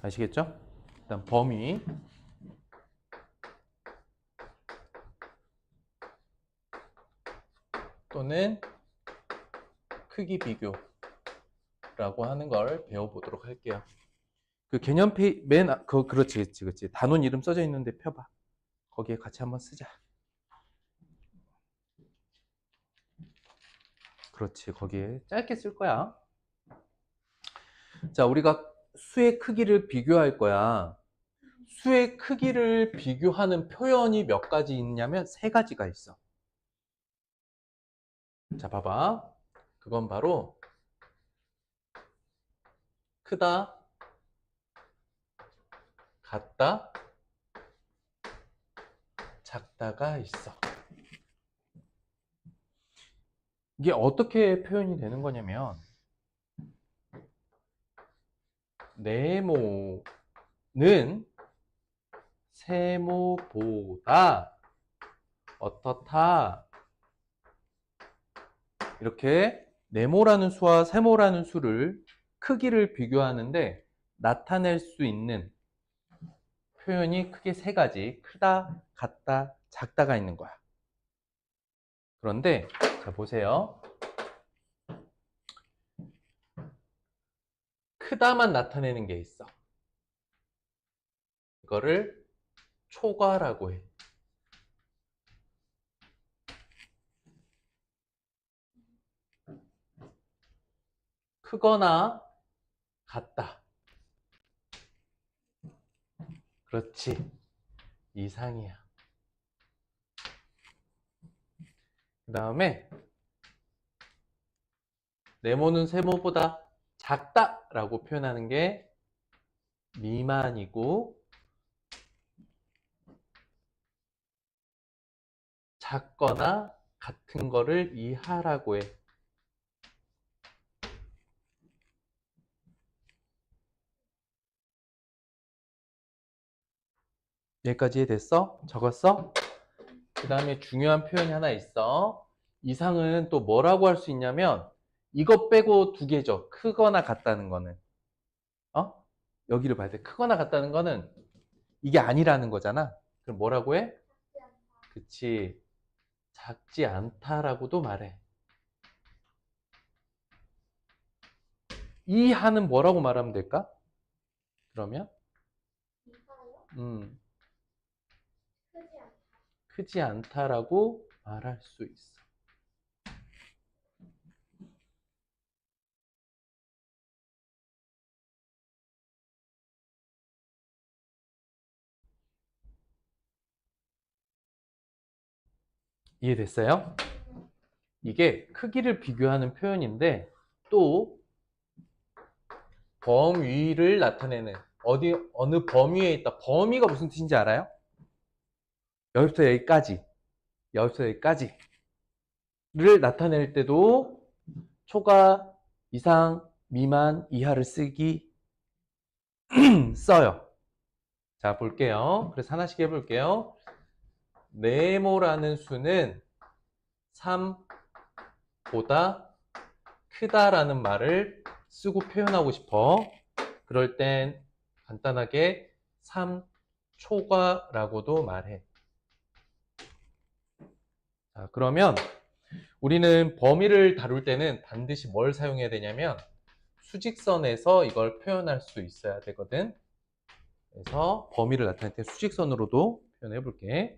아시겠죠? 일단 범위 또는 크기 비교라고 하는 걸 배워보도록 할게요. 그 개념 그렇지. 단원 이름 써져 있는데 펴봐. 거기에 같이 한번 쓰자. 그렇지, 거기에 짧게 쓸 거야. 자, 우리가 수의 크기를 비교할 거야. 수의 크기를 비교하는 표현이 몇 가지 있냐면 세 가지가 있어. 자, 봐봐. 그건 바로 크다, 같다, 작다가 있어. 이게 어떻게 표현이 되는 거냐면 네모는 세모보다 어떻다. 이렇게 네모라는 수와 세모라는 수를 크기를 비교하는데 나타낼 수 있는 표현이 크게 세 가지, 크다, 같다, 작다가 있는 거야. 그런데 자 보세요. 크다만 나타내는 게 있어. 이거를 초과라고 해. 크거나 같다. 그렇지. 이상이야. 그 다음에 네모는 세모보다 작다라고 표현하는 게 미만이고 작거나 같은 거를 이하라고 해. 여기까지 됐어? 적었어? 그 다음에 중요한 표현이 하나 있어. 이상은 또 뭐라고 할 수 있냐면 이것 빼고 두 개죠. 크거나 같다는 거는. 어? 여기를 봐야 돼. 크거나 같다는 거는 이게 아니라는 거잖아. 그럼 뭐라고 해? 그치. 작지 않다라고도 말해. 이하는 뭐라고 말하면 될까? 그러면? 음, 크지 않다라고 말할 수 있어. 이해됐어요? 이게 크기를 비교하는 표현인데 또 범위를 나타내는 어느 범위에 있다. 범위가 무슨 뜻인지 알아요? 여기부터 여기까지, 여기부터 여기까지를 나타낼 때도 초과, 이상, 미만, 이하를 써요. 자, 볼게요. 그래서 하나씩 해볼게요. 네모라는 수는 3보다 크다라는 말을 쓰고 표현하고 싶어. 그럴 땐 간단하게 3초과라고도 말해. 자, 그러면 우리는 범위를 다룰 때는 반드시 뭘 사용해야 되냐면 수직선에서 이걸 표현할 수 있어야 되거든. 그래서 범위를 나타낼 때 수직선으로도 표현해 볼게.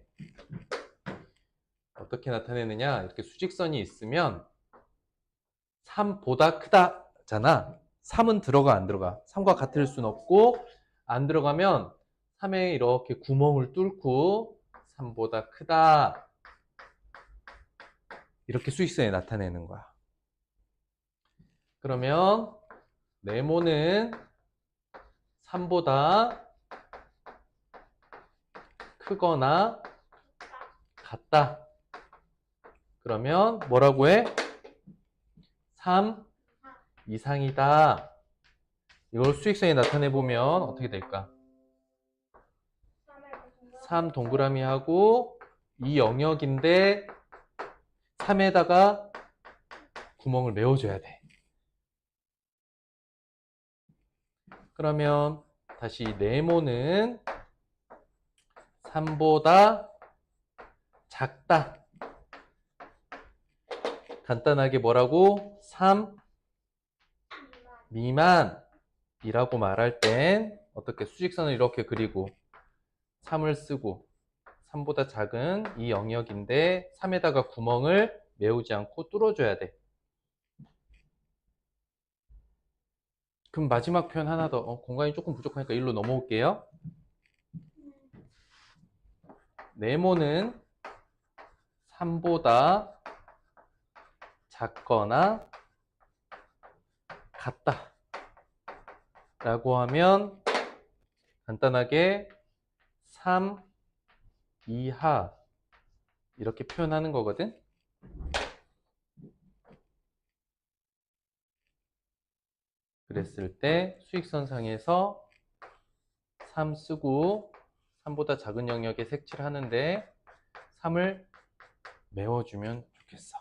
어떻게 나타내느냐? 이렇게 수직선이 있으면 3보다 크다잖아. 3은 들어가 안 들어가? 3과 같을 수는 없고 안 들어가면 3에 이렇게 구멍을 뚫고 3보다 크다. 이렇게 수직선에 나타내는 거야. 그러면 네모는 3보다 크거나 같다. 그러면 뭐라고 해? 3 이상이다. 이걸 수직선에 나타내보면 어떻게 될까? 3 동그라미 하고 이 영역인데 3에다가 구멍을 메워줘야 돼. 그러면 다시 네모는 3보다 작다. 간단하게 뭐라고? 3 미만이라고 말할 땐 어떻게 수직선을 이렇게 그리고 3을 쓰고 3보다 작은 이 영역인데 3에다가 구멍을 메우지 않고 뚫어줘야 돼. 그럼 마지막 표현 하나 더. 공간이 조금 부족하니까 일로 넘어올게요. 네모는 3보다 작거나 같다 라고 하면 간단하게 3 이하 이렇게 표현하는 거거든. 그랬을 때 수직선상에서 3 쓰고 3보다 작은 영역에 색칠을 하는데 3을 메워주면 좋겠어.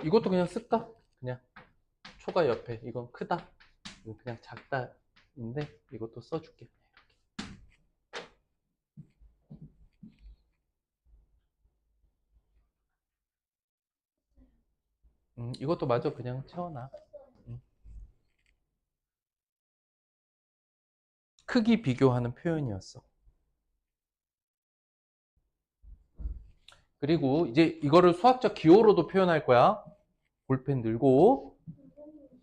이것도 그냥 쓸까? 그냥 초가 옆에 이건 크다, 이건 그냥 작다인데 이것도 써줄게. 이것도 마저 그냥 채워놔. 크기 비교하는 표현이었어. 그리고 이제 이거를 수학적 기호로도 표현할 거야. 볼펜 들고.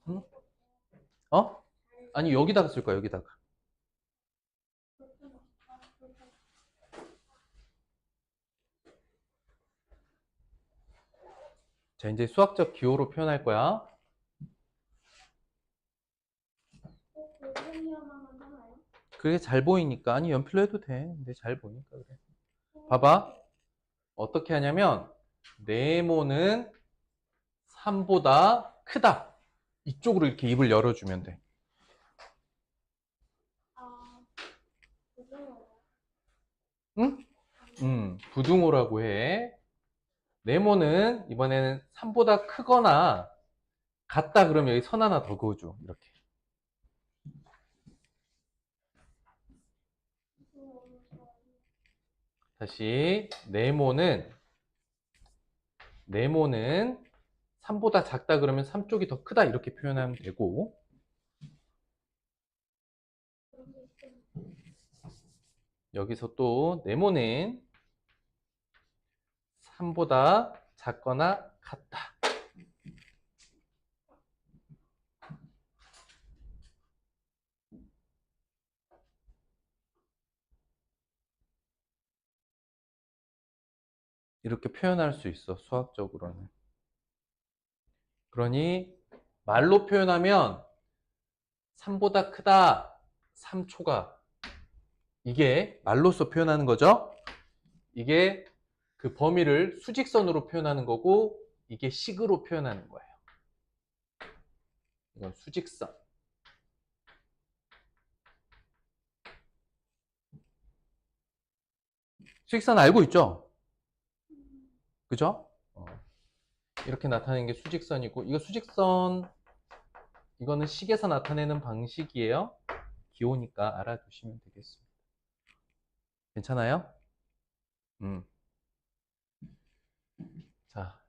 응? 어? 아니 여기다가 쓸 거야, 여기다가. 자, 이제 수학적 기호로 표현할 거야. 그게 잘 보이니까. 아니 연필로 해도 돼. 근데 잘 보이니까 그래. 봐봐. 어떻게 하냐면 네모는 3보다 크다. 이쪽으로 이렇게 입을 열어주면 돼. 응? 부등호라고 해. 네모는 이번에는 3보다 크거나 같다 그러면 여기 선 하나 더 그어줘. 이렇게. 다시 네모는 3보다 작다 그러면 3 쪽이 더 크다 이렇게 표현하면 되고, 여기서 또 네모는 3보다 작거나 같다. 이렇게 표현할 수 있어, 수학적으로는. 그러니 말로 표현하면 3보다 크다, 3초가. 이게 말로써 표현하는 거죠. 이게 그 범위를 수직선으로 표현하는 거고, 이게 식으로 표현하는 거예요. 이건 수직선. 수직선 알고 있죠? 그죠? 이렇게 나타내는 게 수직선이고, 이거 수직선, 이거는 식에서 나타내는 방식이에요. 기호니까 알아두시면 되겠습니다. 괜찮아요? 자,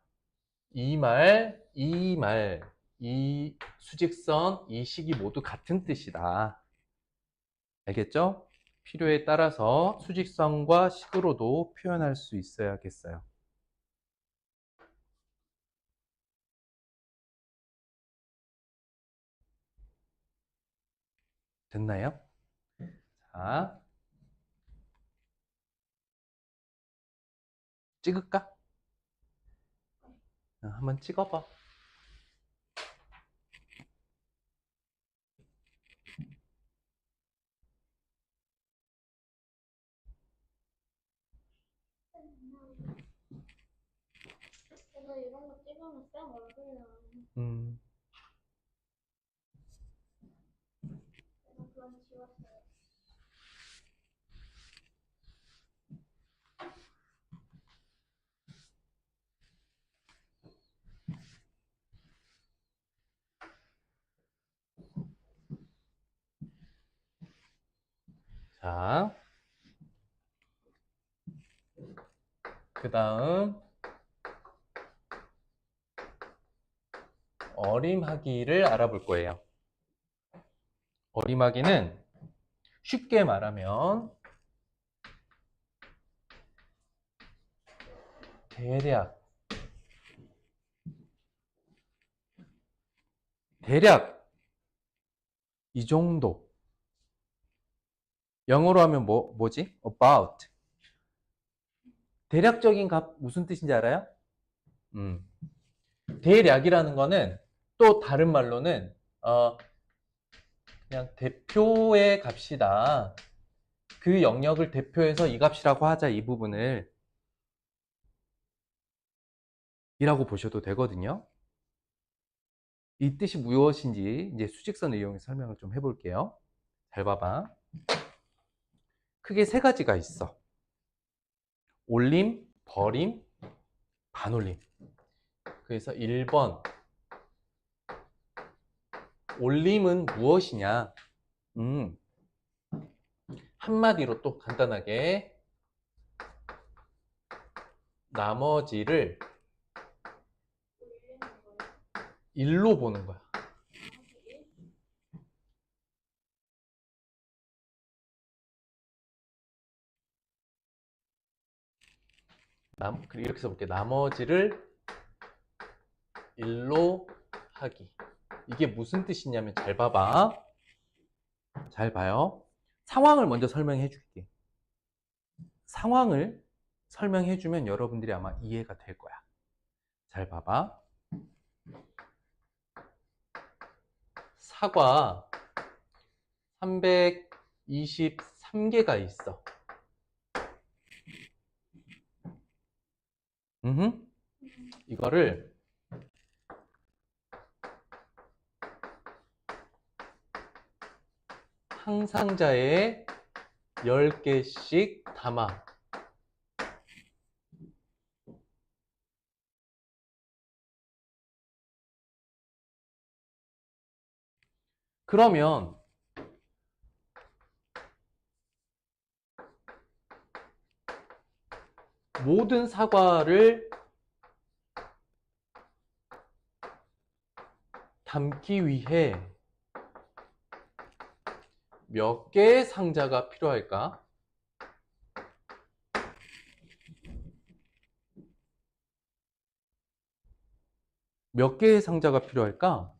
이 수직선, 이 식이 모두 같은 뜻이다. 알겠죠? 필요에 따라서 수직선과 식으로도 표현할 수 있어야겠어요. 됐나요? 자, 찍을까? 한번 찍어봐. 이런 거 찍으면 쌤 얼굴이 음, 그럼 지웠어요. 자, 그 다음 어림하기를 알아볼 거예요. 어림하기는 쉽게 말하면 대략 이 정도. 영어로 하면 뭐지? about. 대략적인 값 무슨 뜻인지 알아요? 대략이라는 거는 또 다른 말로는 그냥 대표의 값이다. 그 영역을 대표해서 이 값이라고 하자, 이 부분을. 이라고 보셔도 되거든요. 이 뜻이 무엇인지 이제 수직선을 이용해서 설명을 좀 해볼게요. 잘 봐봐. 크게 세 가지가 있어. 올림, 버림, 반올림. 그래서 1번 올림은 무엇이냐? 한마디로 또 간단하게 나머지를 일로 보는 거야. 이렇게 써볼게. 나머지를 일로 하기. 이게 무슨 뜻이냐면 잘 봐봐. 잘 봐요. 상황을 먼저 설명해 줄게. 상황을 설명해 주면 여러분들이 아마 이해가 될 거야. 잘 봐봐. 사과 323개가 있어. 이거를 한 상자에 10개씩 담아. 그러면 모든 사과를 담기 위해 몇 개의 상자가 필요할까? 몇 개의 상자가 필요할까?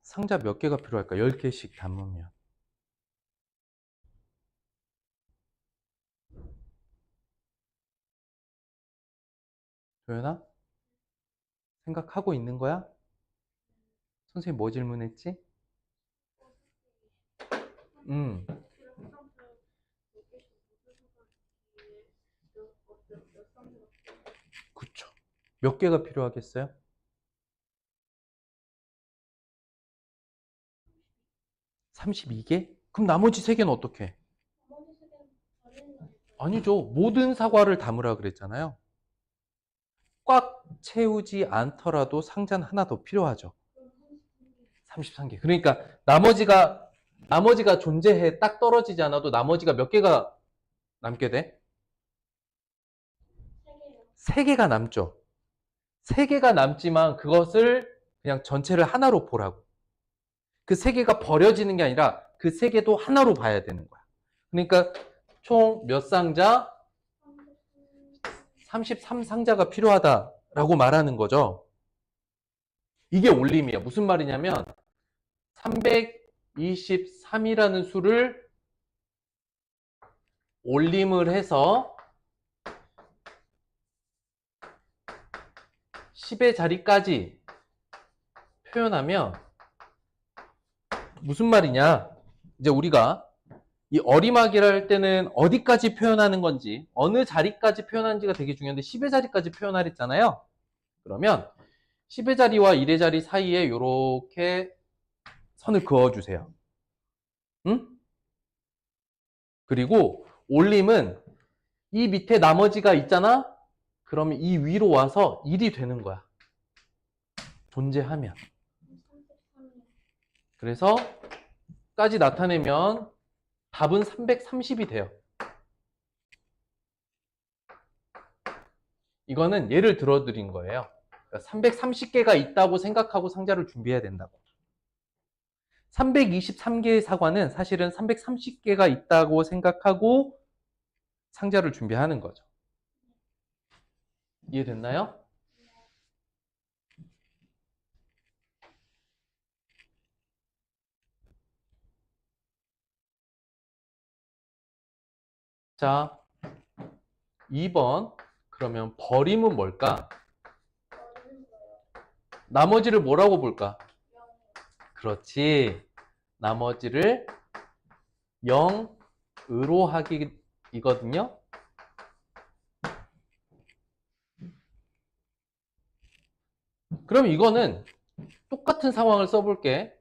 상자 몇 개가 필요할까? 10개씩 담으면. 조연아? 생각하고 있는 거야? 선생님 뭐 질문했지? 그쵸. 몇 개가 필요하겠어요? 32개? 그럼 나머지 3개는 어떻게? 아니죠. 모든 사과를 담으라 그랬잖아요. 꽉 채우지 않더라도 상자는 하나 더 필요하죠. 33개. 그러니까 나머지가 존재해 딱 떨어지지 않아도 나머지가 몇 개가 남게 돼? 3개가 남죠. 3개가 남지만 그것을 그냥 전체를 하나로 보라고. 그 3개가 버려지는 게 아니라 그 3개도 하나로 봐야 되는 거야. 그러니까 총 몇 상자? 33상자가 필요하다라고 말하는 거죠. 이게 올림이야. 무슨 말이냐면 323이라는 수를 올림을 해서 10의 자리까지 표현하면 무슨 말이냐? 이제 우리가 이 어림하기를 할 때는 어디까지 표현하는 건지, 어느 자리까지 표현하는지가 되게 중요한데 10의 자리까지 표현하랬잖아요. 그러면 10의 자리와 1의 자리 사이에 이렇게 선을 그어주세요. 응? 그리고 올림은 이 밑에 나머지가 있잖아? 그러면 이 위로 와서 1이 되는 거야. 존재하면. 그래서 까지 나타내면 답은 330이 돼요. 이거는 예를 들어 드린 거예요. 그러니까 330개가 있다고 생각하고 상자를 준비해야 된다고. 323개의 사과는 사실은 330개가 있다고 생각하고 상자를 준비하는 거죠. 이해됐나요? 자, 2번. 그러면 버림은 뭘까? 나머지를 뭐라고 볼까? 그렇지. 나머지를 0으로 하기이거든요. 그럼 이거는 똑같은 상황을 써볼게.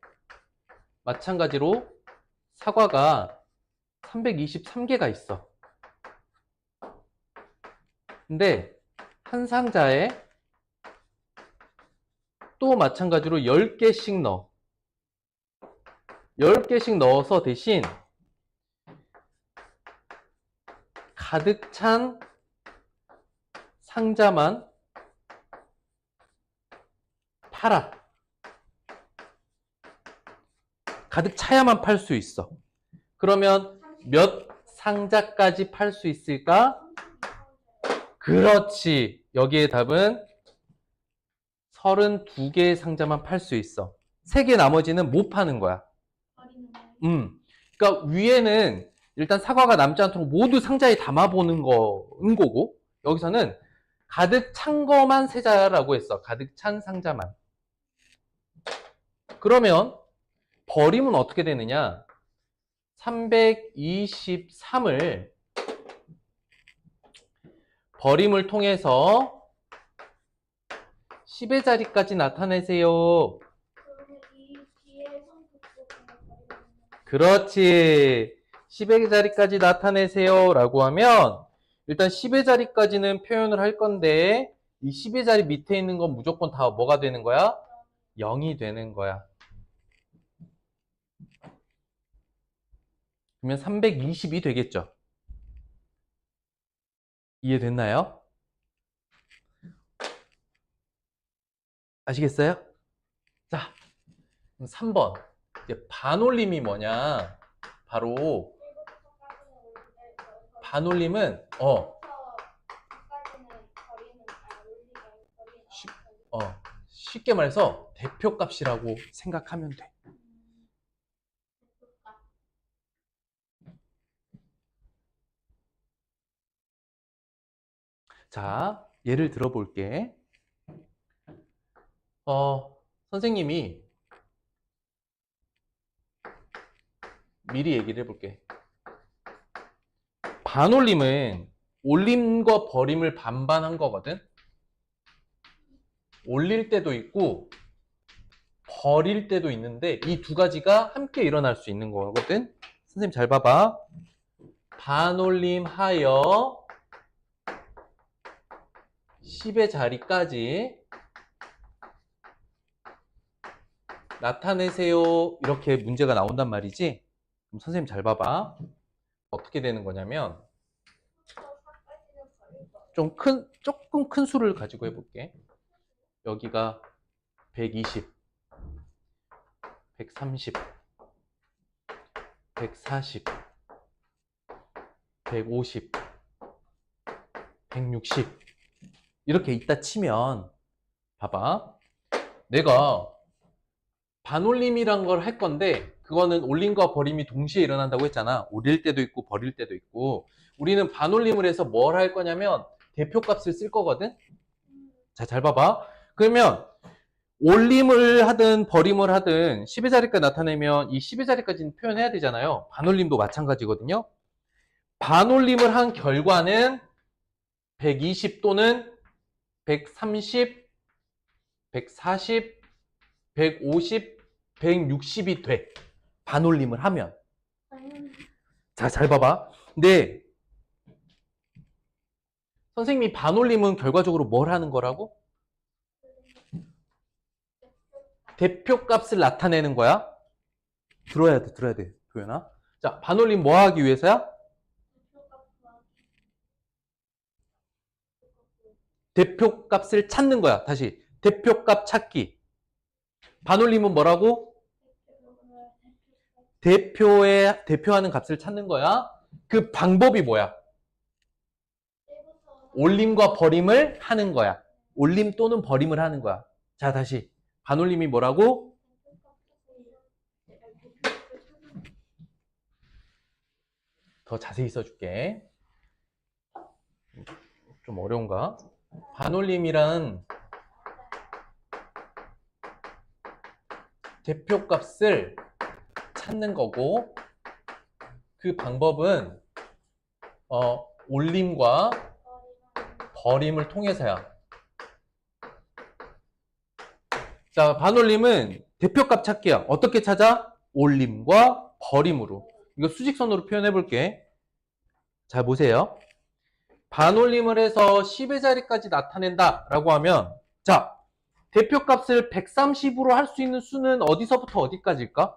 마찬가지로 사과가 323개가 있어. 근데 한 상자에 또 마찬가지로 10개씩 넣어. 10개씩 넣어서 대신 가득 찬 상자만 팔아. 가득 차야만 팔 수 있어. 그러면 몇 상자까지 팔 수 있을까? 그렇지. 여기에 답은 32개의 상자만 팔 수 있어. 3개 나머지는 못 파는 거야. 그러니까 위에는 일단 사과가 남지 않도록 모두 상자에 담아보는 거고, 여기서는 가득 찬 거만 세자라고 했어. 가득 찬 상자만. 그러면 버림은 어떻게 되느냐? 323을 버림을 통해서 10의 자리까지 나타내세요. 그렇지. 10의 자리까지 나타내세요 라고 하면 일단 10의 자리까지는 표현을 할 건데 이 10의 자리 밑에 있는 건 무조건 다 뭐가 되는 거야? 0이 되는 거야. 그러면 320이 되겠죠. 이해됐나요? 아시겠어요? 자, 3번. 이제 반올림이 뭐냐? 바로 반올림은 쉽게 말해서 대표값이라고 생각하면 돼. 자, 예를 들어볼게. 선생님이 미리 얘기를 해볼게. 반올림은 올림과 버림을 반반한 거거든. 올릴 때도 있고 버릴 때도 있는데 이 두 가지가 함께 일어날 수 있는 거거든. 선생님 잘 봐봐. 반올림 하여 10의 자리까지 나타내세요. 이렇게 문제가 나온단 말이지. 그럼 선생님 잘 봐봐. 어떻게 되는 거냐면 조금 큰 수를 가지고 해볼게. 여기가 120, 130, 140, 150, 160 이렇게 있다 치면 봐봐. 내가 반올림이란 걸 할 건데 그거는 올림과 버림이 동시에 일어난다고 했잖아. 올릴 때도 있고 버릴 때도 있고. 우리는 반올림을 해서 뭘 할 거냐면 대표값을 쓸 거거든. 자, 잘 봐봐. 그러면 올림을 하든 버림을 하든 10의 자리까지 나타내면 이 10의 자리까지는 표현해야 되잖아요. 반올림도 마찬가지거든요. 반올림을 한 결과는 120 또는 130, 140, 150, 160이 돼. 반올림을 하면. 자, 잘 봐봐. 근데 선생님이 반올림은 결과적으로 뭘 하는 거라고? 대표값을 나타내는 거야. 들어야 돼, 도연아. 자, 반올림 뭐 하기 위해서야? 대표값을 찾는 거야. 다시. 대표값 찾기. 반올림은 뭐라고? 대표하는 값을 찾는 거야. 그 방법이 뭐야? 올림과 버림을 하는 거야. 올림 또는 버림을 하는 거야. 자, 다시. 반올림이 뭐라고? 더 자세히 써줄게. 좀 어려운가? 반올림이란 대표값을 찾는 거고, 그 방법은 올림과 버림을 통해서야. 자, 반올림은 대표값 찾기야. 어떻게 찾아? 올림과 버림으로. 이거 수직선으로 표현해 볼게. 자, 보세요. 반올림을 해서 10의 자리까지 나타낸다 라고 하면, 자, 대표값을 130으로 할 수 있는 수는 어디서부터 어디까지일까?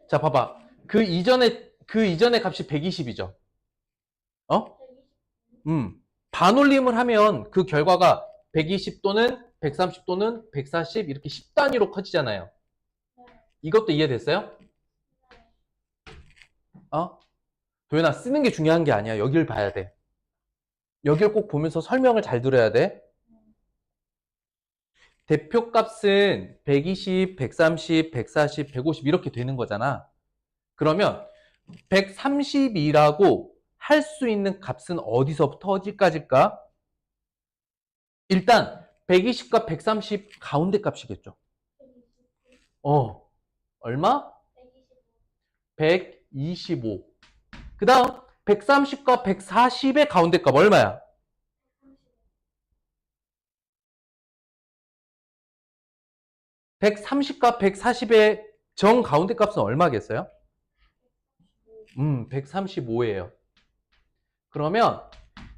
자, 봐봐. 그 이전의 값이 120이죠. 어? 반올림을 하면 그 결과가 120 또는 130 또는 140 이렇게 10단위로 커지잖아요. 이것도 이해됐어요? 도연아, 쓰는 게 중요한 게 아니야. 여길 봐야 돼. 여길 꼭 보면서 설명을 잘 들어야 돼. 대표값은 120, 130, 140, 150 이렇게 되는 거잖아. 그러면 132라고 할 수 있는 값은 어디서부터 어디까지일까? 일단 120과 130 가운데 값이겠죠. 얼마? 125. 그 다음 130과 140의 가운데 값 얼마야? 130과 140의 정 가운데 값은 얼마겠어요? 135예요. 그러면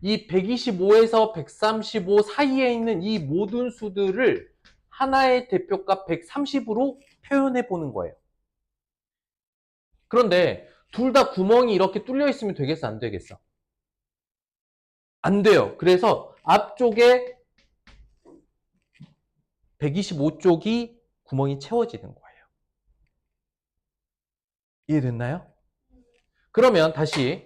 이 125에서 135 사이에 있는 이 모든 수들을 하나의 대표값 130으로 표현해 보는 거예요. 그런데 둘 다 구멍이 이렇게 뚫려 있으면 되겠어, 안 되겠어? 안 돼요. 그래서 앞쪽에 125쪽이 구멍이 채워지는 거예요. 이해됐나요? 그러면 다시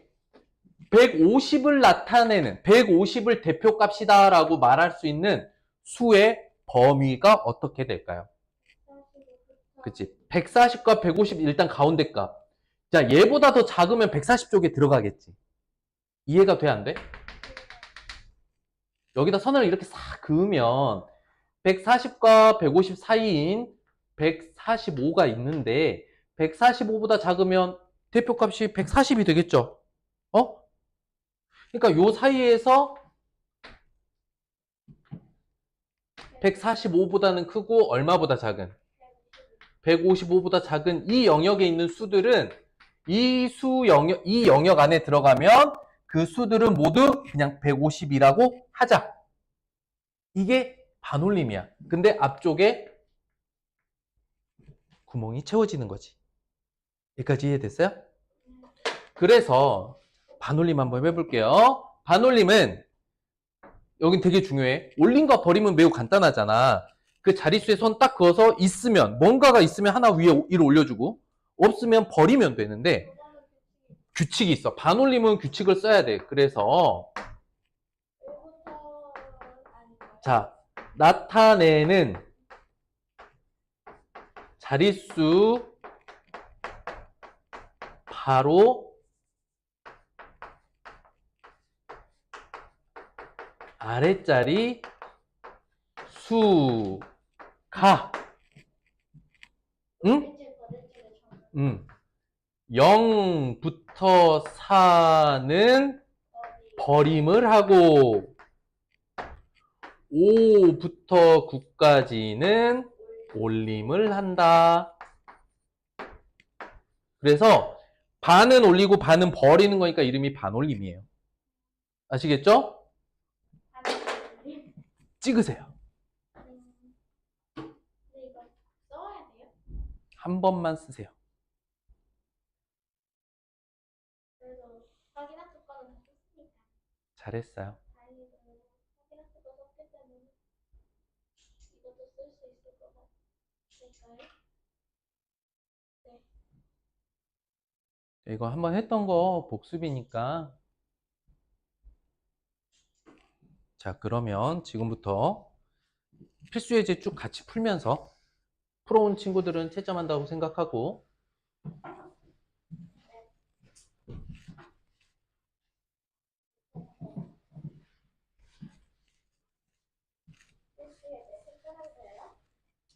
150을 나타내는 150을 대표값이다 라고 말할 수 있는 수의 범위가 어떻게 될까요? 그치? 140과 150 일단 가운데 값. 자, 얘보다 더 작으면 140쪽에 들어가겠지. 이해가 돼, 안 돼? 여기다 선을 이렇게 싹 그으면 140과 150 사이인 145가 있는데 145보다 작으면 대표값이 140이 되겠죠? 그러니까 요 사이에서 145보다는 크고 얼마보다 작은? 155보다 작은 이 영역에 있는 수들은 이 영역 안에 들어가면 그 수들은 모두 그냥 150이라고 하자. 이게 반올림이야. 근데 앞쪽에 구멍이 채워지는 거지. 여기까지 이해됐어요? 그래서 반올림 한번 해볼게요. 반올림은 여긴 되게 중요해. 올림과 버림은 매우 간단하잖아. 그 자릿수에 손 딱 그어서 있으면 뭔가가 있으면 하나 위에 1 올려주고 없으면 버리면 되는데 규칙이 있어. 반올림은 규칙을 써야 돼. 그래서 자, 나타내는 자릿수 바로 아랫자리 수가 응? 0부터 4는 버림을 하고 5부터 9까지는 올림을 한다. 그래서 반은 올리고 반은 버리는 거니까 이름이 반올림이에요. 아시겠죠? 찍으세요. 한 번만 쓰세요. 그래서 확인학습 거는 다 썼으니까 잘했어요. 다행히도 확인학습 거 썼기 때문에 이것도 쓸 수 있을 것 같으니까요. 네. 이거 한번 했던 거 복습이니까. 자, 그러면 지금부터 필수 예제 쭉 같이 풀면서 풀어온 친구들은 채점한다고 생각하고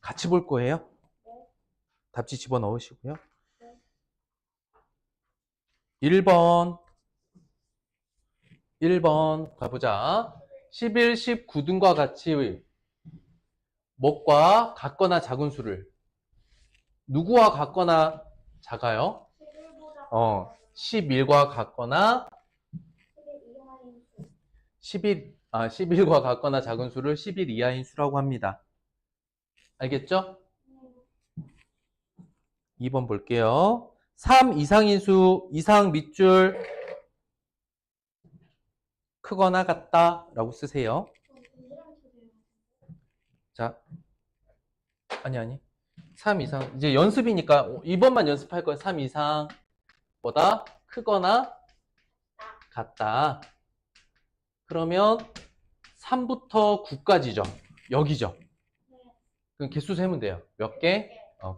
같이 볼 거예요. 네. 답지 집어넣으시고요. 네. 1번 가보자. 11, 19 등과 같이 뭐과 같거나 작은 수를 누구와 같거나 작아요? 11과 같거나 11과 같거나 작은 수를 11 이하인 수라고 합니다. 알겠죠? 2번 볼게요. 3 이상인 수, 이상 밑줄 크거나 같다 라고 쓰세요. 자, 아니 3 이상, 이제 연습이니까 2번만 연습할 거예요. 3 이상보다 크거나 같다. 그러면 3부터 9까지죠. 여기죠. 그럼 개수 세면 돼요. 몇 개?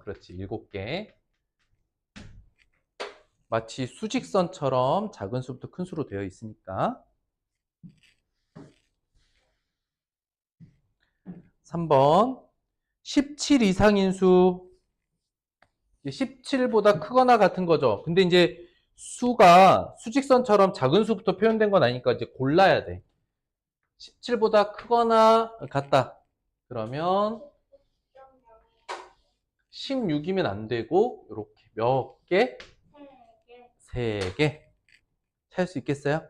그렇지. 7개. 마치 수직선처럼 작은 수부터 큰 수로 되어 있으니까. 3번 17 이상인 수 17보다 크거나 같은 거죠. 근데 이제 수가 수직선처럼 작은 수부터 표현된 건 아니니까 이제 골라야 돼. 17보다 크거나 같다. 그러면 16이면 안 되고 이렇게 몇 개? 3개. 찾을 수 있겠어요?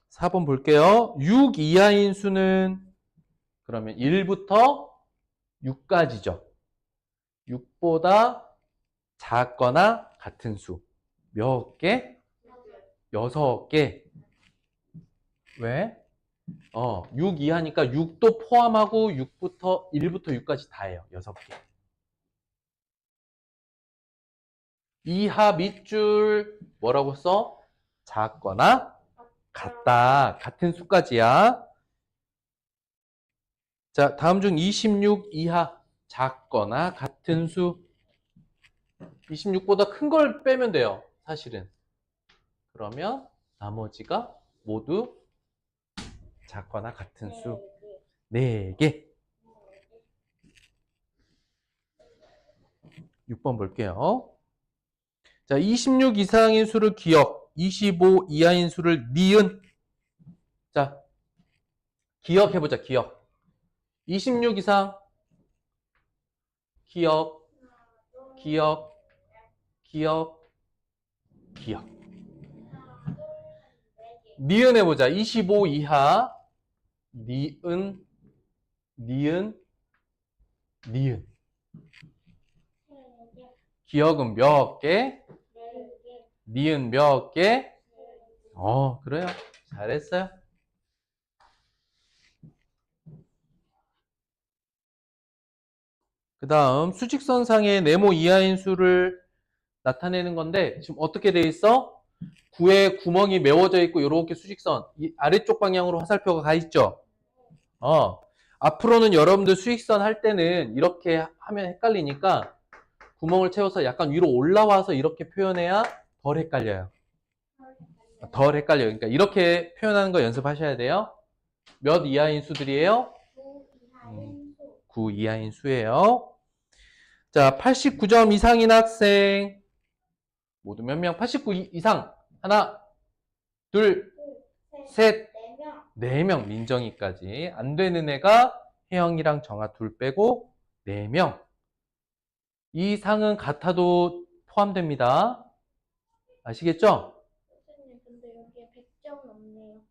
4번 볼게요. 6 이하인 수는 그러면 1부터 6까지죠. 6보다 작거나 같은 수. 몇 개? 6개. 왜? 6 이하니까 6도 포함하고 1부터 6까지 다 해요. 6개. 이하 밑줄 뭐라고 써? 작거나 같다. 같은 수까지야. 자, 다음 중 26 이하 작거나 같은 수. 26보다 큰 걸 빼면 돼요. 사실은. 그러면 나머지가 모두 작거나 같은 수 4개. 6번 볼게요. 자, 26 이상인 수를 기억, 25 이하인 수를 니은. 자, 기억해보자, 기억. 26 이상, 기억, 기억, 기억, 기억. 니은 해보자. 25 이하, 니은, 니은, 니은. 기억은 몇 개? 니은 몇 개? 그래요. 잘했어요. 그 다음 수직선상의 네모 이하인 수를 나타내는 건데 지금 어떻게 돼 있어? 9에 구멍이 메워져 있고 이렇게 수직선 이 아래쪽 방향으로 화살표가 가 있죠. 앞으로는 여러분들 수직선 할 때는 이렇게 하면 헷갈리니까 구멍을 채워서 약간 위로 올라와서 이렇게 표현해야 덜 헷갈려요. 덜 헷갈려요. 그러니까 이렇게 표현하는 거 연습하셔야 돼요. 몇 이하인 수들이에요? 9 이하인 수예요. 자, 89점 이상인 학생 모두 몇 명? 89 이상. 하나, 둘, 셋, 4명. 민정이까지. 안 되는 애가 혜영이랑 정아 둘 빼고 4명. 이 상은 같아도 포함됩니다. 아시겠죠? 선생님, 근데 여기에 100점 넘네요.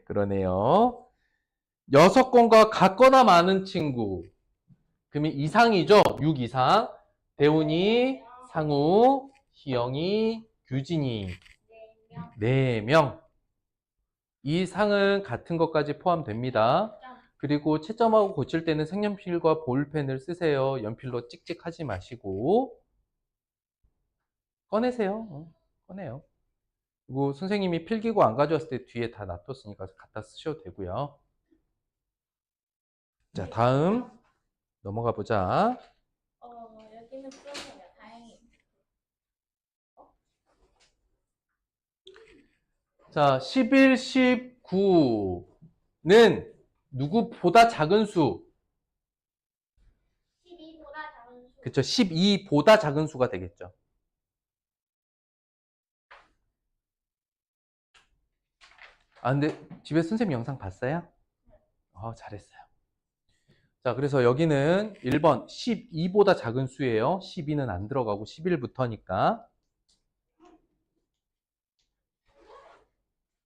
그러네요. 6건과 같거나 많은 친구. 그러면 이상이죠? 6 이상. 대훈이, 상우, 희영이, 규진이. 4명. 4명. 이 상은 같은 것까지 포함됩니다. 그리고 채점하고 고칠 때는 색연필과 볼펜을 쓰세요. 연필로 찍찍하지 마시고. 꺼내세요. 꺼내요. 그리고 선생님이 필기구 안 가져왔을 때 뒤에 다 놔뒀으니까 갖다 쓰셔도 되고요. 자, 다음 넘어가 보자. 여기는 풀었네요. 다행히. 자, 11, 19는 누구보다 작은 수. 12보다 작은 수. 그쵸? 12보다 작은 수가 되겠죠. 아, 근데 집에 선생님 영상 봤어요? 잘했어요. 자, 그래서 여기는 1번 12보다 작은 수예요. 12는 안 들어가고 11부터니까.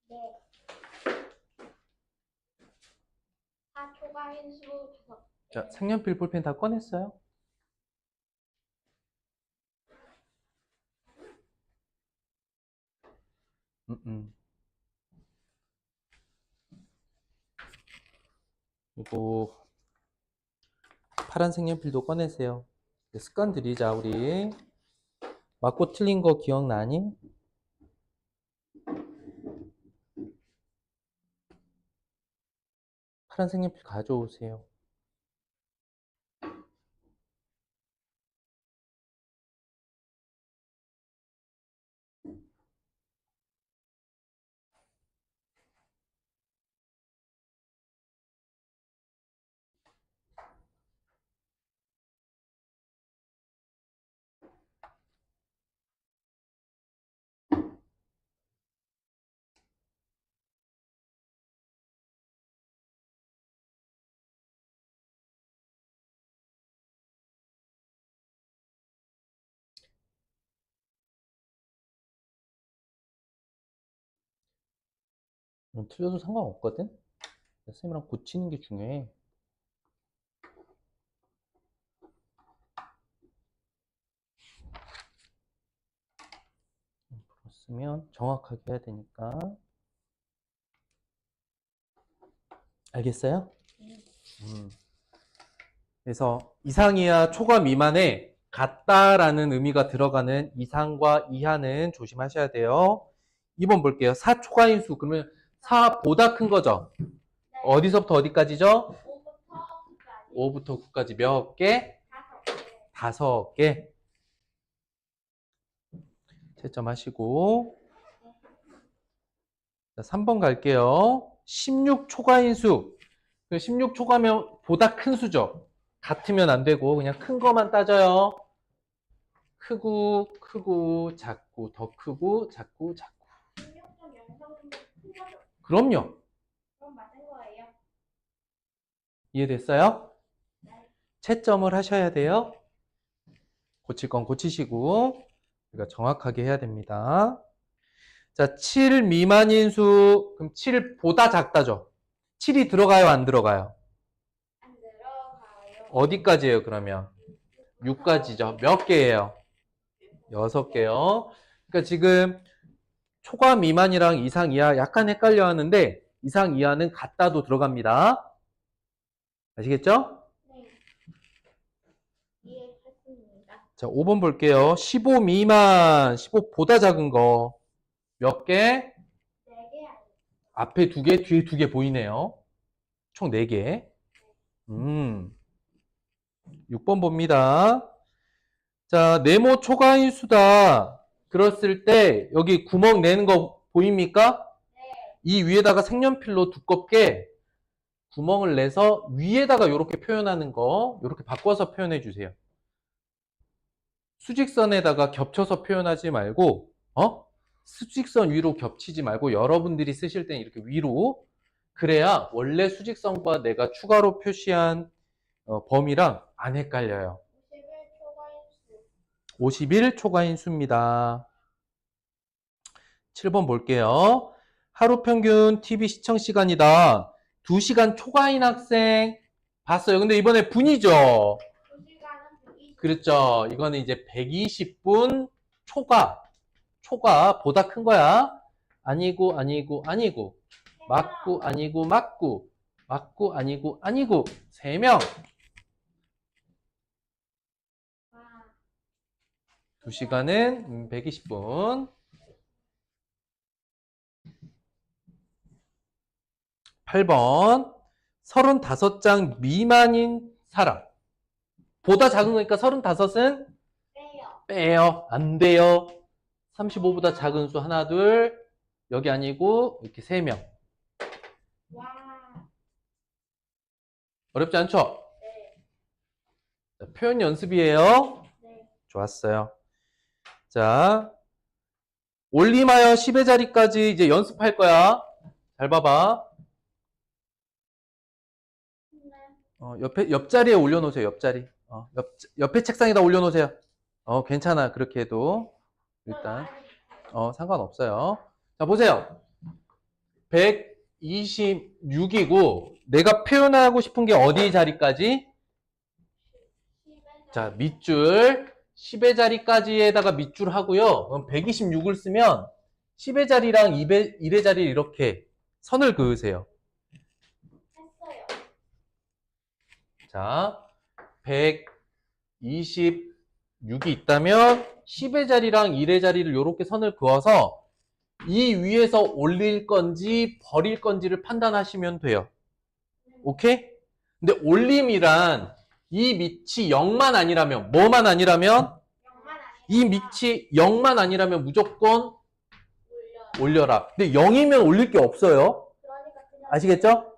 네. 4초가인 수 5. 자, 색연필 볼펜 다 꺼냈어요? 그리고 파란 색연필도 꺼내세요. 습관 들이자, 우리. 맞고 틀린 거 기억나니? 파란 색연필 가져오세요. 틀려도 상관없거든? 선생님이랑 고치는 게 중요해. 풀었으면 정확하게 해야 되니까. 알겠어요? 그래서 이상이야 초과 미만에 같다라는 의미가 들어가는 이상과 이하는 조심하셔야 돼요. 2번 볼게요. 4초과인수. 그러면 4보다 큰 거죠? 네. 어디서부터 어디까지죠? 5부터 9까지. 5부터 9까지 몇 개? 5개. 5개. 채점하시고. 자, 3번 갈게요. 16초과인수. 16초과면 보다 큰 수죠? 같으면 안 되고 그냥 큰 거만 따져요. 크고 크고 작고 더 크고 작고 작고. 16.0성은 큰 거죠? 그럼요. 그럼 맞은 거예요. 이해됐어요? 네. 채점을 하셔야 돼요. 고칠 건 고치시고 우리가 정확하게 해야 됩니다. 자, 7 미만인 수. 그럼 7보다 작다죠? 7이 들어가요, 안 들어가요? 안 들어가요. 어디까지예요, 그러면? 6까지죠. 몇 개예요? 6개요. 그러니까 지금 초과 미만이랑 이상 이하 약간 헷갈려 하는데 이상 이하는 같다도 들어갑니다. 아시겠죠? 네. 이해했습니다. 자, 5번 볼게요. 15 미만, 15보다 작은 거 몇 개? 4개 아니에요. 앞에 2개, 뒤에 2개 보이네요. 총 4개. 6번 봅니다. 자, 네모 초과인 수다. 그랬을 때 여기 구멍 내는 거 보입니까? 네. 이 위에다가 색연필로 두껍게 구멍을 내서 위에다가 이렇게 표현하는 거 이렇게 바꿔서 표현해 주세요. 수직선에다가 겹쳐서 표현하지 말고 수직선 위로 겹치지 말고 여러분들이 쓰실 때는 이렇게 위로. 그래야 원래 수직선과 내가 추가로 표시한 범위랑 안 헷갈려요. 51초가인 수. 51 초과인 수입니다. 7번 볼게요. 하루 평균 TV 시청 시간이다. 2시간 초과인 학생 봤어요. 근데 이번에 분이죠. 2시간은 120. 그렇죠. 이거는 이제 120분 초과 보다 큰 거야. 아니고 맞고 아니고 맞고 아니고 3명. 와. 2시간은 120분. 8번 35장 미만인 사람. 보다 작은 거니까 35은 빼요. 빼요. 안 돼요. 35보다 작은 수 하나, 둘. 여기 아니고 이렇게 3명. 와. 어렵지 않죠? 네. 자, 표현 연습이에요. 네. 좋았어요. 자, 올림하여 10의 자리까지 이제 연습할 거야. 잘 봐봐. 옆자리에 올려놓으세요. 옆자리. 옆에 책상에다 올려놓으세요. 괜찮아. 그렇게 해도. 일단. 상관없어요. 자, 보세요. 126이고, 내가 표현하고 싶은 게 어디 자리까지? 자, 밑줄. 10의 자리까지에다가 밑줄 하고요. 그럼 126을 쓰면 10의 자리랑 1의 자리 이렇게 선을 그으세요. 했어요. 자, 126이 있다면 10의 자리랑 1의 자리를 이렇게 선을 그어서 이 위에서 올릴 건지 버릴 건지를 판단하시면 돼요. 오케이? 근데 올림이란 이 밑이 0만 아니라면, 뭐만 아니라면? 0만 아니라. 이 밑이 0만 아니라면 무조건 올려. 올려라. 근데 0이면 올릴 게 없어요. 그러니까 그냥. 아시겠죠?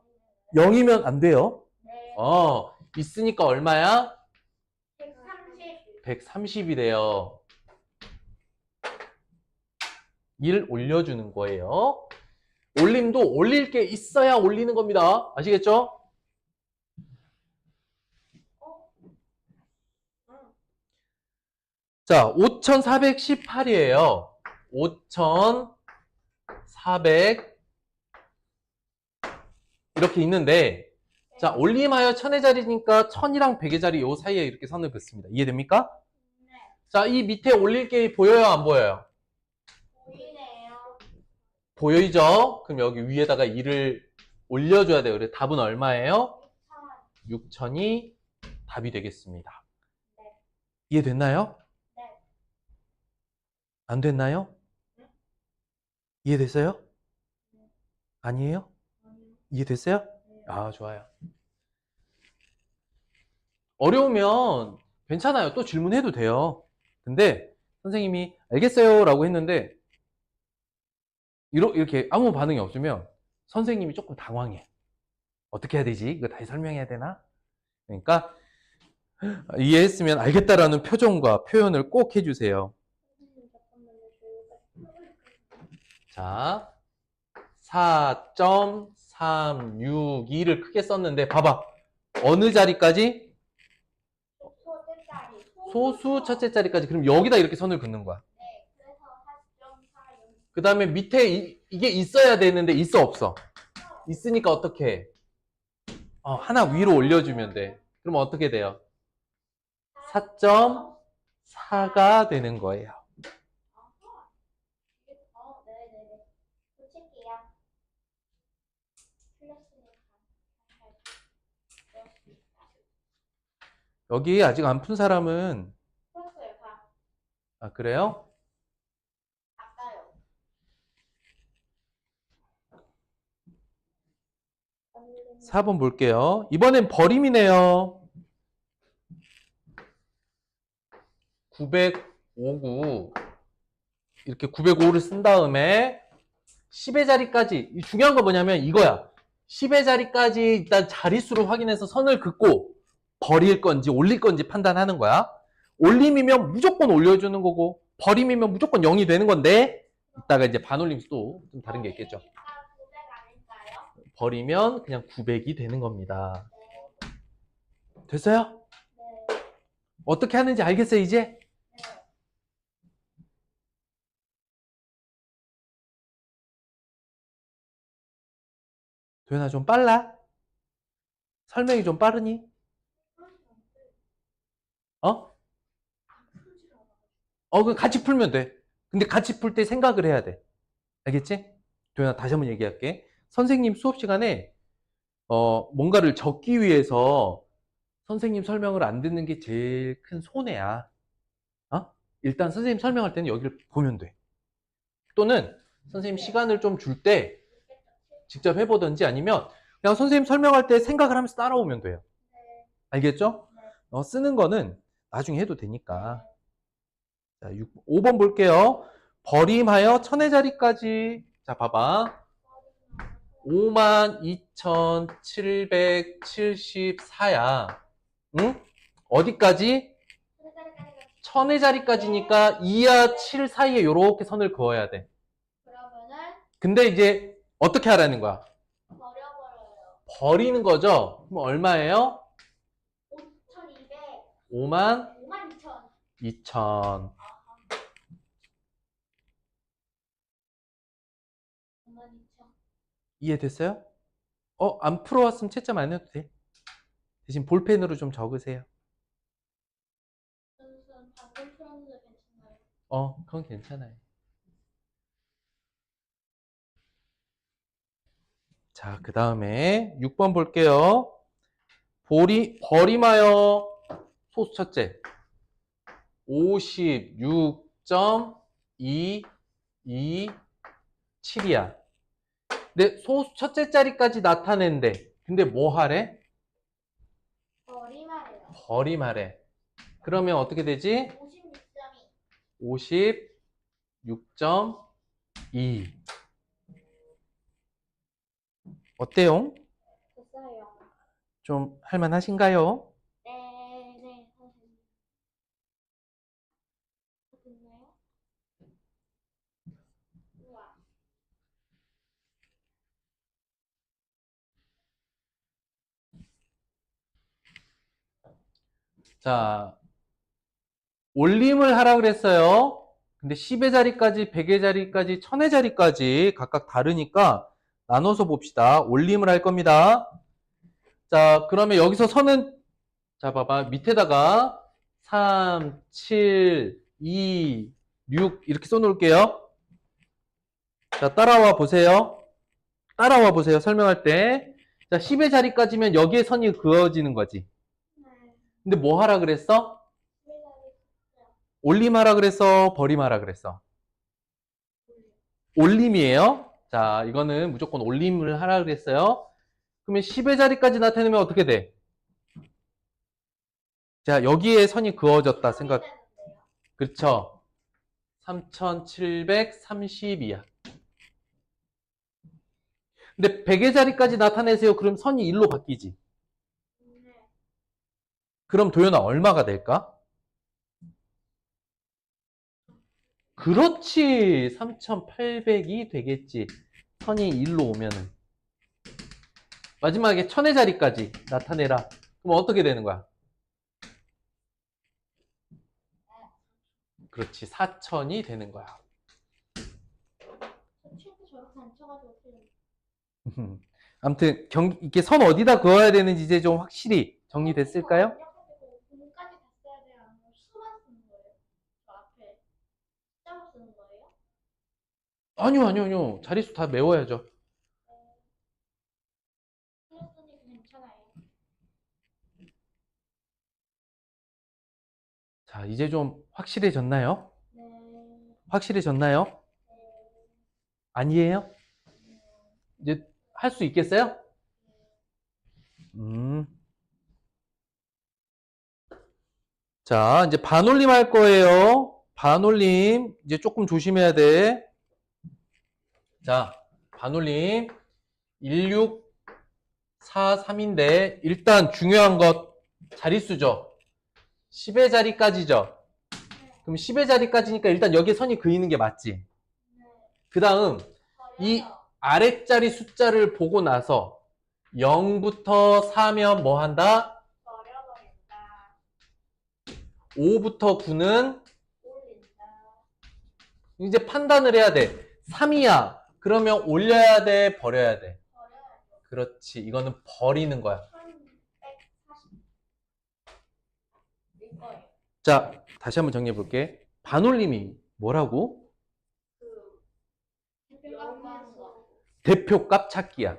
0이면 안 돼요. 네. 있으니까 얼마야? 130. 130이래요. 1 올려주는 거예요. 올림도 올릴 게 있어야 올리는 겁니다. 아시겠죠? 자, 5418이에요. 5400 이렇게 있는데, 자, 올림하여 1000의 자리니까 1000이랑 100의 자리 요 사이에 이렇게 선을 긋습니다. 이해됩니까? 네. 자, 이 밑에 올릴 게 보여요, 안 보여요? 보이네요. 보이죠? 그럼 여기 위에다가 2를 올려줘야 돼요. 그래서 답은 얼마예요? 6000이 답이 되겠습니다. 네. 이해됐나요? 네. 안 됐나요? 네. 이해됐어요? 네. 아니에요? 아니요. 이해됐어요? 네. 아, 좋아요. 어려우면 괜찮아요. 또 질문해도 돼요. 근데 선생님이 알겠어요 라고 했는데 이렇게 아무 반응이 없으면 선생님이 조금 당황해. 어떻게 해야 되지? 이거 다시 설명해야 되나? 그러니까 이해했으면 알겠다라는 표정과 표현을 꼭 해주세요. 선생님, 잠깐만요. 자, 4.362를 크게 썼는데 봐봐. 어느 자리까지? 첫째 자리. 소수 첫째 자리까지. 그럼 여기다 이렇게 선을 긋는 거야. 네. 그래서 4.4. 그 다음에 밑에 이게 있어야 되는데 있어 없어? 있으니까 어떻게 해? 하나 위로 올려주면 돼. 그럼 어떻게 돼요? 4.4가 되는 거예요. 네네네. 붙일게요. 틀렸으니까. 여기 아직 안 푼 사람은 풀었어요, 다. 그래요? 아까요. 4번 볼게요. 이번엔 버림이네요. 905구 이렇게 905를 쓴 다음에 10의 자리까지 중요한 건 뭐냐면 이거야. 10의 자리까지 일단 자릿수를 확인해서 선을 긋고 버릴 건지 올릴 건지 판단하는 거야. 올림이면 무조건 올려주는 거고 버림이면 무조건 0이 되는 건데 이따가 이제 반올림수도 좀 다른 게 있겠죠. 900 아닐까요? 버리면 그냥 900이 되는 겁니다. 됐어요? 네. 어떻게 하는지 알겠어요, 이제? 네. 도현아 좀 빨라? 설명이 좀 빠르니? 어? 그럼 같이 풀면 돼. 근데 같이 풀 때 생각을 해야 돼. 알겠지? 도현아, 다시 한번 얘기할게. 선생님 수업 시간에, 뭔가를 적기 위해서 선생님 설명을 안 듣는 게 제일 큰 손해야. 일단 선생님 설명할 때는 여기를 보면 돼. 또는 선생님 시간을 좀 줄 때 직접 해보든지 아니면 그냥 선생님 설명할 때 생각을 하면서 따라오면 돼요. 알겠죠? 쓰는 거는 나중에 해도 되니까. 자, 5번 볼게요. 버림하여 천의 자리까지. 자, 봐봐. 52,774야. 응? 어디까지? 천의 자리까지니까 2와 7 사이에 요렇게 선을 그어야 돼. 그러면은 근데 이제 어떻게 하라는 거야? 버려버려요. 버리는 거죠? 그럼 얼마예요? 5,200. 5만 52,000. 2천. 52,000. 이해됐어요? 안 풀어왔으면 채점 안 해도 돼. 대신 볼펜으로 좀 적으세요. 선생님 방금 풀었는데 괜찮나요? 그건 괜찮아요. 자, 그 다음에 6번 볼게요. 버림하여 소수 첫째. 56.227이야. 근데 소수 첫째 자리까지 나타낸대. 근데 뭐 하래? 버림하래요. 버림하래. 그러면 어떻게 되지? 56.2. 56.2. 어때요? 됐어요. 좀 할만하신가요? 네, 선생님. 됐나요? 우와. 자, 올림을 하라 그랬어요. 근데 10의 자리까지, 100의 자리까지, 1000의 자리까지 각각 다르니까 나눠서 봅시다. 올림을 할 겁니다. 자, 그러면 여기서 선은, 자, 봐봐. 밑에다가 3, 7, 2, 6 이렇게 써놓을게요. 자, 따라와 보세요. 따라와 보세요. 설명할 때. 자, 10의 자리까지면 여기에 선이 그어지는 거지. 네. 근데 뭐 하라 그랬어? 올림하라 그랬어? 버림하라 그랬어? 올림이에요. 자, 이거는 무조건 올림을 하라 그랬어요. 그러면 10의 자리까지 나타내면 어떻게 돼? 자, 여기에 선이 그어졌다 생각. 그렇죠? 3732야. 근데 100의 자리까지 나타내세요. 그럼 선이 1로 바뀌지. 그럼 도연아 얼마가 될까? 그렇지. 3800이 되겠지. 선이 1로 오면은. 마지막에 1000의 자리까지 나타내라. 그럼 어떻게 되는 거야? 그렇지. 4000이 되는 거야. 칠도 저렇게 안 쳐가지고 틀렸네. 아무튼 이렇게 선 어디다 그어야 되는지 이제 좀 확실히 정리됐을까요? 분까지 다 써야 돼요? 아니면 수만 쓰는 거예요? 저 앞에 숫자로 쓰는 거예요? 아니요. 자릿수 다 외워야죠. 틀렸으니 괜찮아요. 자, 이제 좀 확실해졌나요? 네. 확실해졌나요? 아니에요? 이제 할 수 있겠어요? 자, 이제 반올림 할 거예요. 반올림. 이제 조금 조심해야 돼. 자, 반올림. 1643인데, 일단 중요한 것, 자릿수죠. 10의 자리까지죠. 그럼 10의 자리까지니까 일단 여기에 선이 그리는 게 맞지. 그 다음, 이 아랫자리 숫자를 보고 나서 0부터 4면 뭐 한다? 버려버린다. 5부터 9는 올린다. 이제 판단을 해야 돼. 3이야. 그러면 올려야 돼, 버려야 돼. 버려야죠. 그렇지. 이거는 버리는 거야. 자, 다시 한번 정리해 볼게. 반올림이 뭐라고? 그 영하는 거. 대표값 찾기야.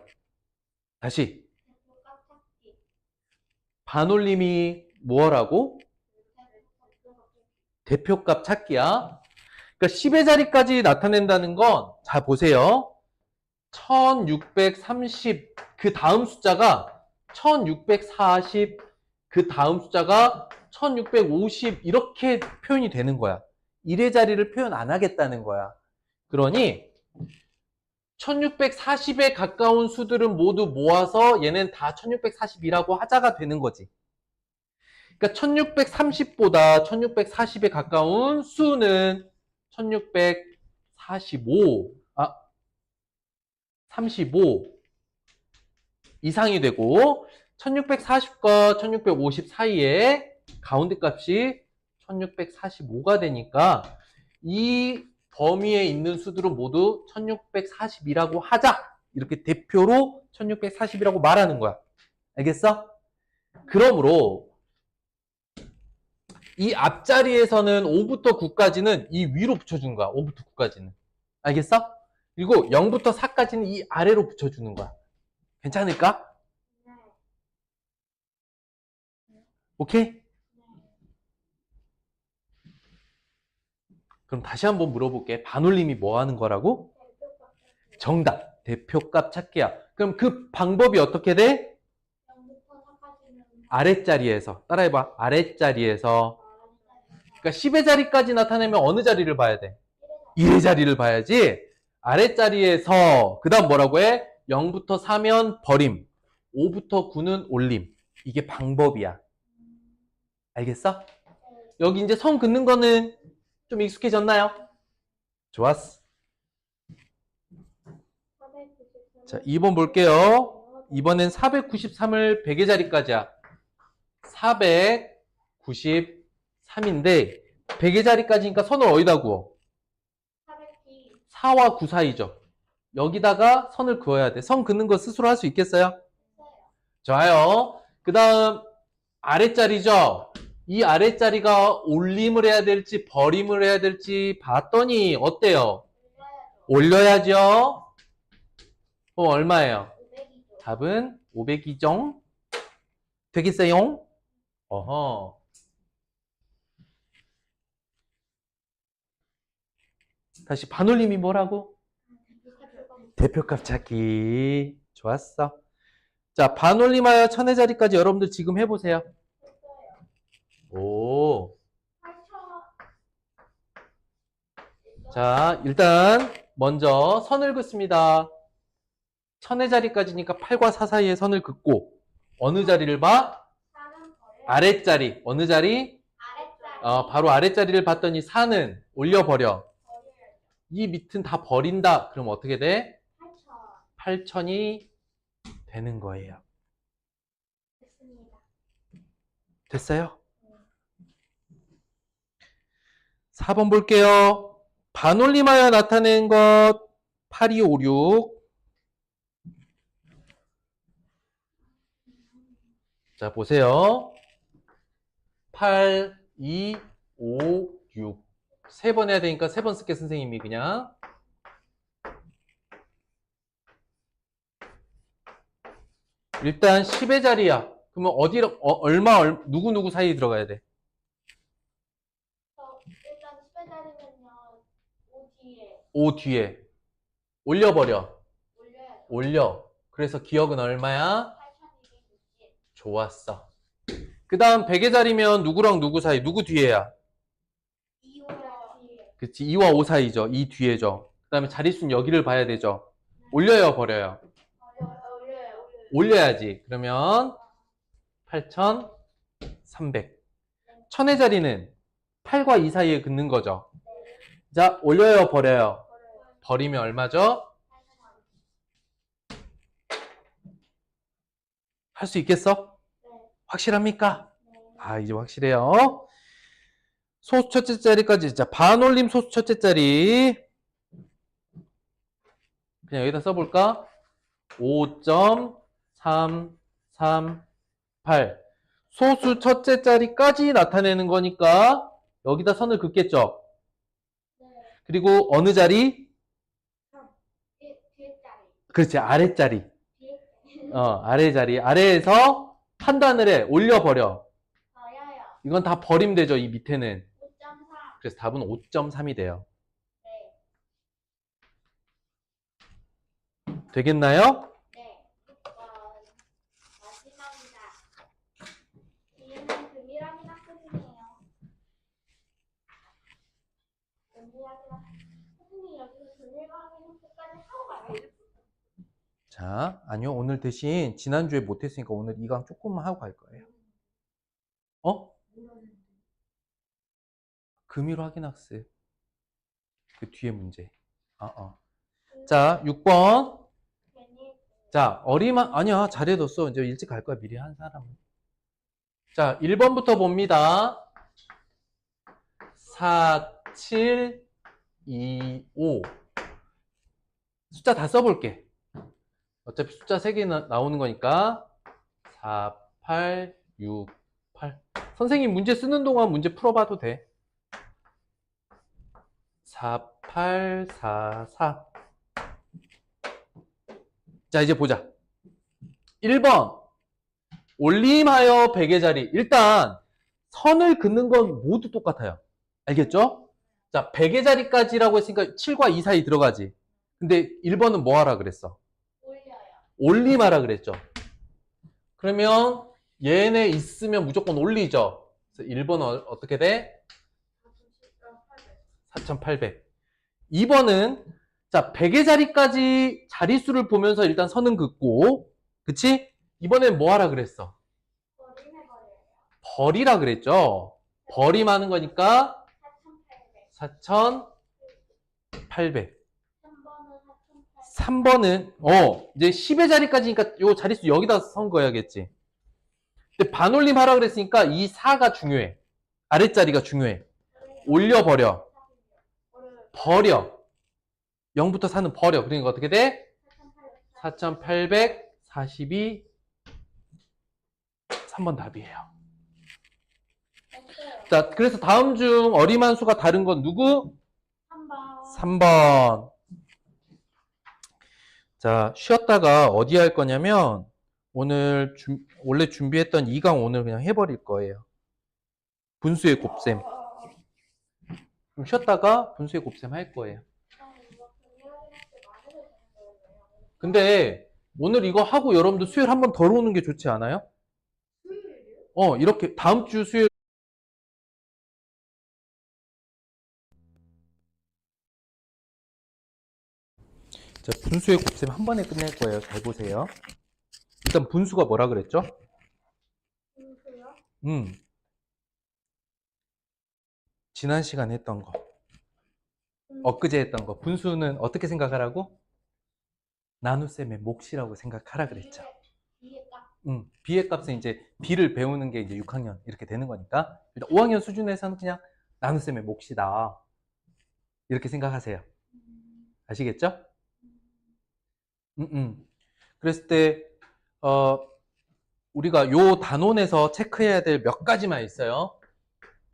다시. 대표값 찾기. 반올림이 뭐라고? 대표값 찾기야. 그러니까 10의 자리까지 나타낸다는 건, 자, 보세요. 1630, 그 다음 숫자가 1640, 그 다음 숫자가 1650, 이렇게 표현이 되는 거야. 1의 자리를 표현 안 하겠다는 거야. 그러니, 1640에 가까운 수들은 모두 모아서 얘는 다 1640이라고 하자가 되는 거지. 그러니까 1630보다 1640에 가까운 수는 1645, 35 이상이 되고 1640과 1650 사이에 가운데 값이 1645가 되니까 이 범위에 있는 수들은 모두 1640이라고 하자. 이렇게 대표로 1640이라고 말하는 거야. 알겠어? 그러므로 이 앞자리에서는 5부터 9까지는 이 위로 붙여주는 거야. 5부터 9까지는. 알겠어? 그리고 0부터 4까지는 이 아래로 붙여주는 거야. 괜찮을까? 네. 오케이? 그럼 다시 한번 물어볼게. 반올림이 뭐 하는 거라고? 대표값 찾기. 정답. 대표값 찾기야. 그럼 그 방법이 어떻게 돼? 0부터 4까지는 아랫자리에서. 따라해봐. 아랫자리에서. 그러니까 10의 자리까지 나타내면 어느 자리를 봐야 돼? 1의 자리를 봐야지. 아랫자리에서 그 다음 뭐라고 해? 0부터 4면 버림, 5부터 9는 올림. 이게 방법이야. 알겠어? 여기 이제 선 긋는 거는 좀 익숙해졌나요? 좋았어. 자, 2번 볼게요. 이번엔 493을 100의 자리까지야. 493인데 100의 자리까지니까 선을 어디다 구워? 400기. 4와 9 사이죠. 여기다가 선을 그어야 돼. 선 긋는 거 스스로 할 수 있겠어요? 좋아요. 그 다음 아랫자리죠. 이 아랫자리가 올림을 해야 될지 버림을 해야 될지 봤더니 어때요? 올려야죠. 그럼 얼마예요? 500이죠. 답은 500이죠. 되겠어요? 어허. 다시 반올림이 뭐라고? 대표값 찾기. 좋았어. 자, 반올림하여 천의 자리까지 여러분들 지금 해보세요. 오. 자, 일단 먼저 선을 긋습니다. 천의 자리까지니까 8과 4 사이에 선을 긋고 어느 자리를 봐? 아랫자리. 어느 자리? 아랫자리. 바로 아랫자리를 봤더니 4는 올려버려. 이 밑은 다 버린다. 그럼 어떻게 돼? 8천이 되는 거예요. 됐습니다. 됐어요? 4번 볼게요. 반올림하여 나타낸 것 8256. 자, 보세요. 8, 2, 5, 6. 3번 해야 되니까 3번 쓸게, 선생님이 그냥. 일단 10의 자리야. 그러면 누구 사이에 들어가야 돼? 일단 10의 자리면요. 5 뒤에 5 뒤에. 올려버려. 올려야죠. 올려. 그래서 기억은 얼마야? 8260. 좋았어. 그 다음 100의 자리면 누구랑 누구 사이? 누구 뒤에야? 2와 뒤에. 그치, 2와 5 사이죠. 2 뒤에죠. 그 다음에 자릿수는 여기를 봐야 되죠. 올려요, 버려요? 올려요. 올려야지. 그러면 8,300. 천의 자리는 8과 2 사이에 긋는 거죠. 자, 올려요, 버려요? 버리면 얼마죠? 할 수 있겠어? 확실합니까? 아, 이제 확실해요. 소수 첫째 자리까지. 자, 반올림 소수 첫째 자리. 그냥 여기다 써볼까? 5.338. 소수 첫째 자리까지 나타내는 거니까 여기다 선을 긋겠죠. 네. 그리고 어느 자리? 뒤에 자리. 그렇지, 아랫자리. 뒤에 자리. 아래 자리. 아래에서 판단을 해. 올려버려. 저요요. 이건 다 버리면 되죠, 이 밑에는. 5.3. 그래서 답은 5.3이 돼요. 네. 되겠나요? 네. 6번. 마지막이다. 뒤에는 금이라는 학생이에요. 금이라는 선생님 여기서 금이라는 학생까지 하고 가요. 자, 아니요. 오늘 대신 지난주에 못했으니까 오늘 2강 조금만 하고 갈 거예요. 금일 확인학습. 그 뒤에 문제. 자, 6번. 괜히 자, 아니야. 잘해뒀어. 이제 일찍 갈 거야. 미리 한 사람은. 자, 1번부터 봅니다. 4, 7, 2, 5. 숫자 다 써볼게. 어차피 숫자 3개 나오는 거니까. 4, 8, 6, 8. 선생님 문제 쓰는 동안 문제 풀어봐도 돼. 4, 8, 4, 4. 자, 이제 보자. 1번. 올림하여 100의 자리. 일단 선을 긋는 건 모두 똑같아요. 알겠죠? 자, 100의 자리까지라고 했으니까 7과 2 사이 들어가지. 근데 1번은 뭐 하라 그랬어? 올려요. 올림하라 그랬죠. 그러면 얘네 있으면 무조건 올리죠. 그래서 1번은 어떻게 돼? 4,800. 2번은 자, 100의 자리까지 자릿수를 보면서 일단 선은 긋고, 그치? 이번엔 뭐 하라 그랬어? 버림해버려요. 버리라 그랬죠? 버림하는 거니까 4,800. 3번은 4,800. 3번은 이제 10의 자리까지니까 요 자릿수 여기다 선 거야겠지. 근데 반올림 하라 그랬으니까 이 4가 중요해. 아랫자리가 중요해. 올려버려. 버려. 0부터 4는 버려. 그러니까 어떻게 돼? 4,842. 3번 답이에요. 자, 그래서 다음 중 어림한 수가 다른 건 누구? 3번. 3번. 자, 쉬었다가 어디 할 거냐면 오늘 원래 준비했던 2강 오늘 그냥 해버릴 거예요. 분수의 곱셈. 그럼 쉬었다가 분수의 곱셈 할 거예요. 근데 오늘 이거 하고 여러분들 수요일 한 번 더 오는 게 좋지 않아요? 이렇게 다음 주 수요일 자, 분수의 곱셈 한 번에 끝낼 거예요. 잘 보세요. 일단 분수가 뭐라 그랬죠? 분수요? 지난 시간에 했던 거. 엊그제 했던 거. 분수는 어떻게 생각하라고? 나눗셈의 몫이라고 생각하라 그랬죠. B의 값. B의 값은 이제 B를 배우는 게 이제 6학년 이렇게 되는 거니까 일단 5학년 수준에서는 그냥 나눗셈의 몫이다. 이렇게 생각하세요. 아시겠죠? 그랬을 때 우리가 요 단원에서 체크해야 될 몇 가지만 있어요.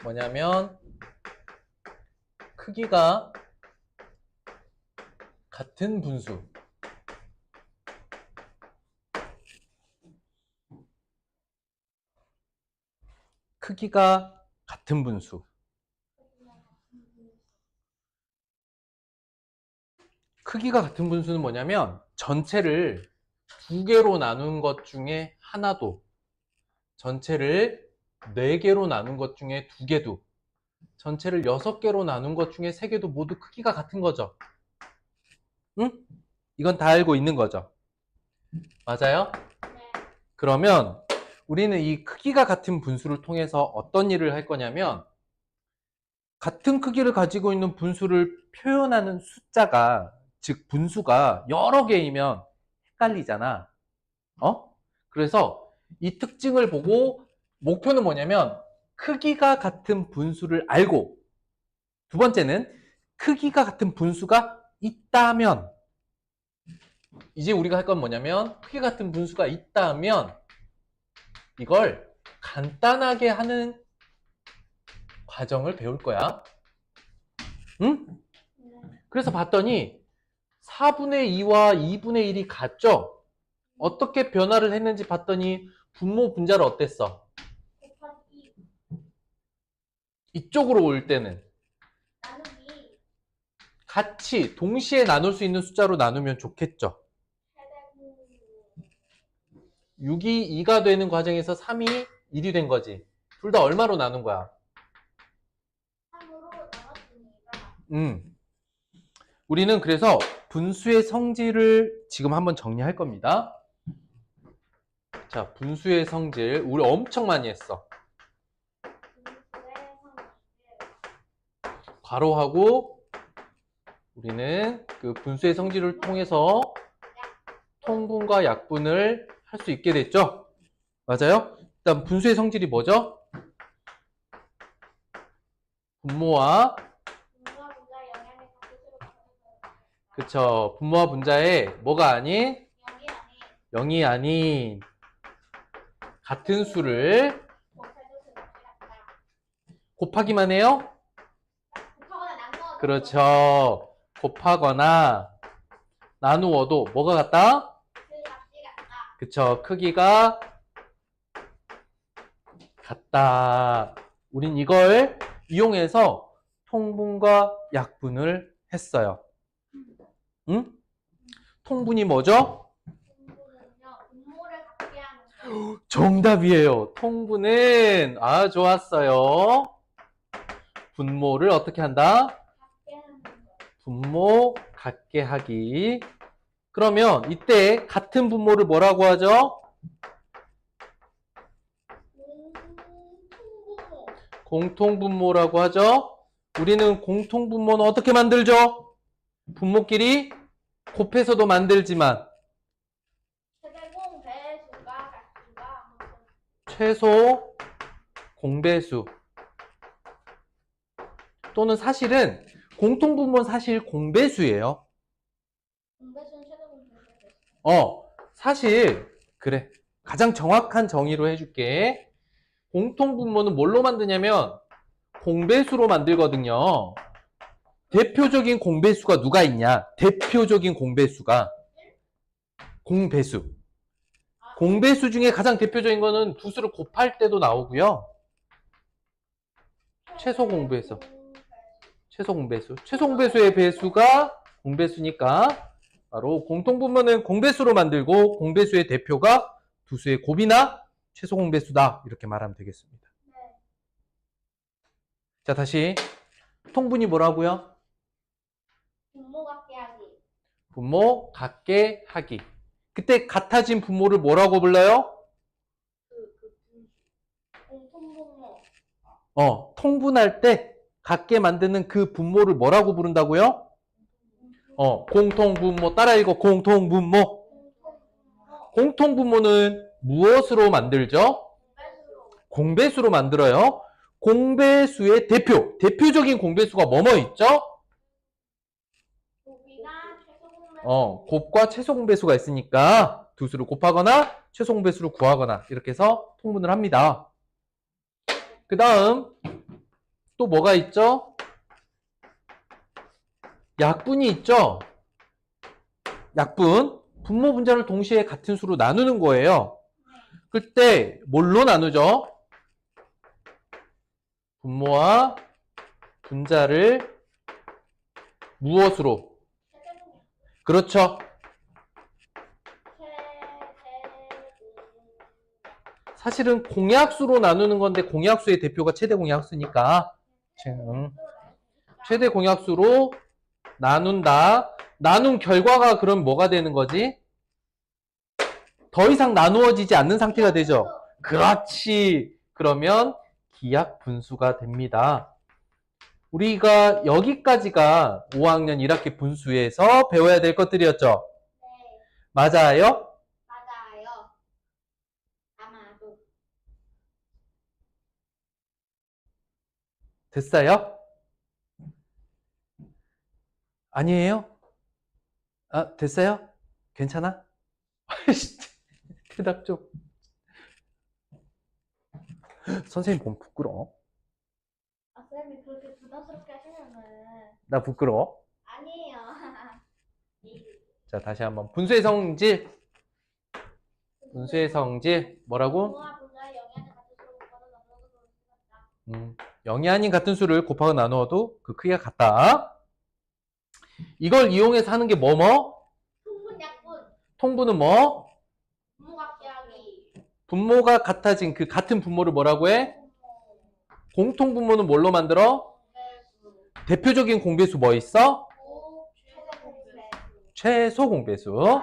뭐냐면 크기가 같은 분수. 크기가 같은 분수. 크기가 같은 분수는 뭐냐면 전체를 두 개로 나눈 것 중에 하나도, 전체를 4개로 나눈 것 중에 2개도, 전체를 6개로 나눈 것 중에 3개도 모두 크기가 같은 거죠. 응? 이건 다 알고 있는 거죠. 맞아요? 네. 그러면 우리는 이 크기가 같은 분수를 통해서 어떤 일을 할 거냐면 같은 크기를 가지고 있는 분수를 표현하는 숫자가, 즉 분수가 여러 개이면 헷갈리잖아. 그래서 이 특징을 보고 목표는 뭐냐면 크기가 같은 분수를 알고, 두 번째는 크기가 같은 분수가 있다면, 이제 우리가 할 건 뭐냐면 크기 같은 분수가 있다면 이걸 간단하게 하는 과정을 배울 거야. 응? 그래서 봤더니 4분의 2와 2분의 1이 같죠? 어떻게 변화를 했는지 봤더니 분모 분자를 어땠어? 곱하기 이쪽으로 올 때는 나누기 같이 동시에 나눌 수 있는 숫자로 나누면 좋겠죠. 최대분 6이 2가 되는 과정에서 3이 1이 된 거지. 둘 다 얼마로 나눈 거야? 3으로 나눴으니까 우리는 그래서 분수의 성질을 지금 한번 정리할 겁니다. 자, 분수의 성질. 우리 엄청 많이 했어. 분수의 성질 괄호하고 우리는 그 분수의 성질을 통해서 통분과 약분을 할 수 있게 됐죠? 맞아요? 일단 분수의 성질이 뭐죠? 분모와 분모와 분자 영향의 각도수로 바꿔서 그쵸. 분모와 분자에 뭐가 아닌? 0이 아닌 0이 아닌 같은 수를 곱해도 그것이 같다. 곱하기만 해요? 곱하거나 나누어도 그렇죠. 곱하거나 나누어도 뭐가 같다? 그 값이 같다. 그쵸. 크기가 같다. 우린 이걸 이용해서 통분과 약분을 했어요. 응? 통분이 뭐죠? 분모는요, 분모를 갖게 하는 거. 정답이에요. 통분은 좋았어요. 분모를 어떻게 한다? 갖게 하는 거. 분모 같게 하기. 그러면 이때 같은 분모를 뭐라고 하죠? 통분모. 공통분모라고 하죠. 우리는 공통분모는 어떻게 만들죠? 분모끼리 곱해서도 만들지만 최대공 배수가 같수가 최소 공배수 또는 사실은 공통분모는 사실 공배수예요. 공배수는 최대공 배수가 사실 그래. 가장 정확한 정의로 해줄게. 공통분모는 뭘로 만드냐면 공배수로 만들거든요. 대표적인 공배수가 누가 있냐? 대표적인 공배수가 공배수. 공배수 중에 가장 대표적인 거는 두 수를 곱할 때도 나오고요. 최소 공배수. 최소 공배수. 최소 공배수의 배수가 공배수니까 바로 공통분모는 공배수로 만들고 공배수의 대표가 두 수의 곱이나 최소 공배수다. 이렇게 말하면 되겠습니다. 네. 자, 다시 통분이 뭐라고요? 분모 갖게 하기. 분모 같게 하기. 그때 같아진 분모를 뭐라고 불러요? 공통분모. 통분할 때 같게 만드는 그 분모를 뭐라고 부른다고요? 공통분모. 따라 읽어. 공통분모. 공통분모. 공통분모는 무엇으로 만들죠? 공배수로. 공배수로 만들어요. 공배수의 대표적인 공배수가 뭐뭐 있죠? 곱이나 최소 공배수. 곱과 최소 공배수가 있으니까 두 수를 곱하거나 최소 공배수를 구하거나 이렇게 해서 통분을 합니다. 그 다음 또 뭐가 있죠? 약분이 있죠? 약분. 분모 분자를 동시에 같은 수로 나누는 거예요. 그때 뭘로 나누죠? 분모와 분자를 무엇으로? 최대공. 그렇죠. 사실은 공약수로 나누는 건데 공약수의 대표가 최대 공약수니까 최대 공약수로 나눈다. 나눈 결과가 그럼 뭐가 되는 거지? 더 이상 나누어지지 않는 상태가 되죠. 그렇지. 그러면 기약 분수가 됩니다. 우리가 여기까지가 5학년 1학기 분수에서 배워야 될 것들이었죠. 네. 맞아요? 맞아요. 아마도. 됐어요? 아니에요? 됐어요? 괜찮아? 대답 좀. 선생님 보면 부끄러워. 아, 쌤이 그렇게 부담스럽게 하시면은. 나 부끄러워. 아니에요. 자, 다시 한번. 분수의 성질. 분수의 성질. 뭐라고? 부모와 분자의 영향을 같은 수로 곱하다 나누어도 그럴 수 있다. 0이 아닌 같은 수를 곱하고 나누어도 그 크기가 같다. 이걸 이용해서 하는 게 뭐뭐? 통분 약분. 통분은 뭐? 부모가 곱하기. 분모가 같아진 그 같은 분모를 뭐라고 해? 공통 분모는 뭘로 만들어? 공배수. 대표적인 공배수 뭐 있어? 최대 공배수. 최소 공배수.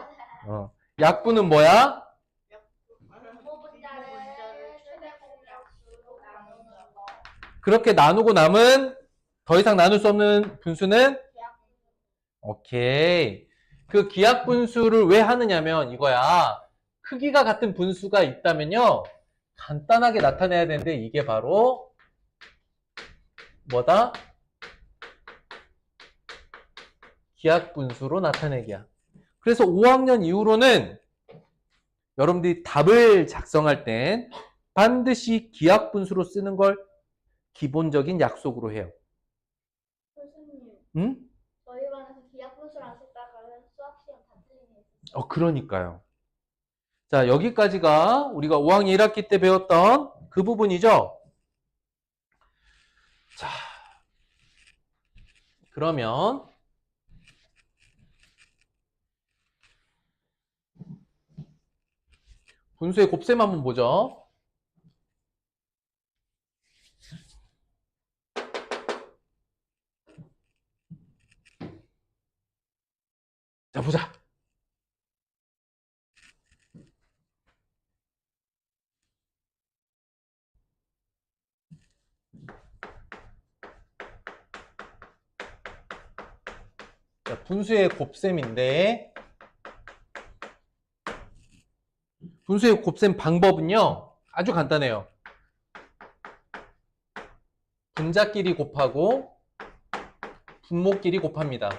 약분은 뭐야? 부모 분자를 최대 공배수로 나누는 거. 그렇게 나누고 남은 더 이상 나눌 수 없는 분수는? 오케이. 그 기하 분수를 왜 하느냐면 이거야. 크기가 같은 분수가 있다면요. 간단하게 나타내야 되는데 이게 바로 뭐다? 기하 분수로 나타내기야. 그래서 5학년 이후로는 여러분들이 답을 작성할 땐 반드시 기하 분수로 쓰는 걸 기본적인 약속으로 해요. 교수님, 응? 저희 반에서 기하분수를 안 썼다가 수학 시험 다 틀린 게 있었어요. 그러니까요. 자, 여기까지가 우리가 5학년 1학기 때 배웠던 그 부분이죠. 자, 그러면 분수의 곱셈 한번 보죠. 자, 보자. 자, 분수의 곱셈인데 분수의 곱셈 방법은요. 아주 간단해요. 분자끼리 곱하고 분모끼리 곱합니다.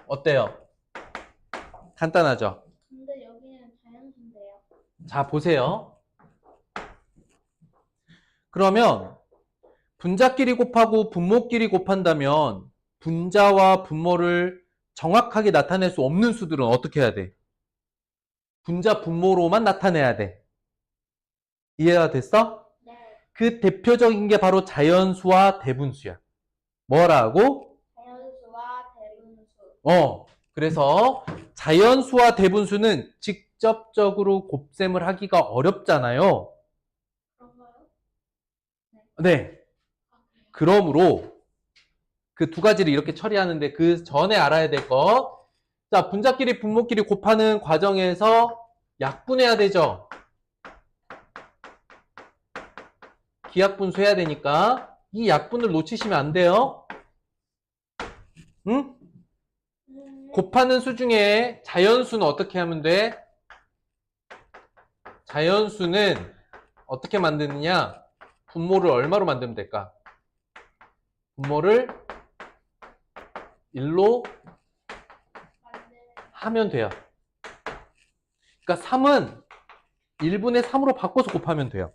어때요? 간단하죠? 근데 여기는 자연수인데요. 자, 보세요. 그러면 분자끼리 곱하고 분모끼리 곱한다면 분자와 분모를 정확하게 나타낼 수 없는 수들은 어떻게 해야 돼? 분자 분모로만 나타내야 돼. 이해가 됐어? 네. 그 대표적인 게 바로 자연수와 대분수야. 뭐라고? 자연수와 대분수. 그래서 자연수와 대분수는 직접적으로 곱셈을 하기가 어렵잖아요. 그런가요? 네. 아, 그래요? 그러므로 그 두 가지를 이렇게 처리하는데 그 전에 알아야 될 것. 자, 분자끼리 분모끼리 곱하는 과정에서 약분해야 되죠. 기하분수 해야 되니까 이 약분을 놓치시면 안 돼요. 응? 곱하는 수 중에 자연수는 어떻게 하면 돼? 자연수는 어떻게 만드느냐? 분모를 얼마로 만들면 될까? 분모를 1로 하면 돼요. 그러니까 3은 1분의 3으로 바꿔서 곱하면 돼요.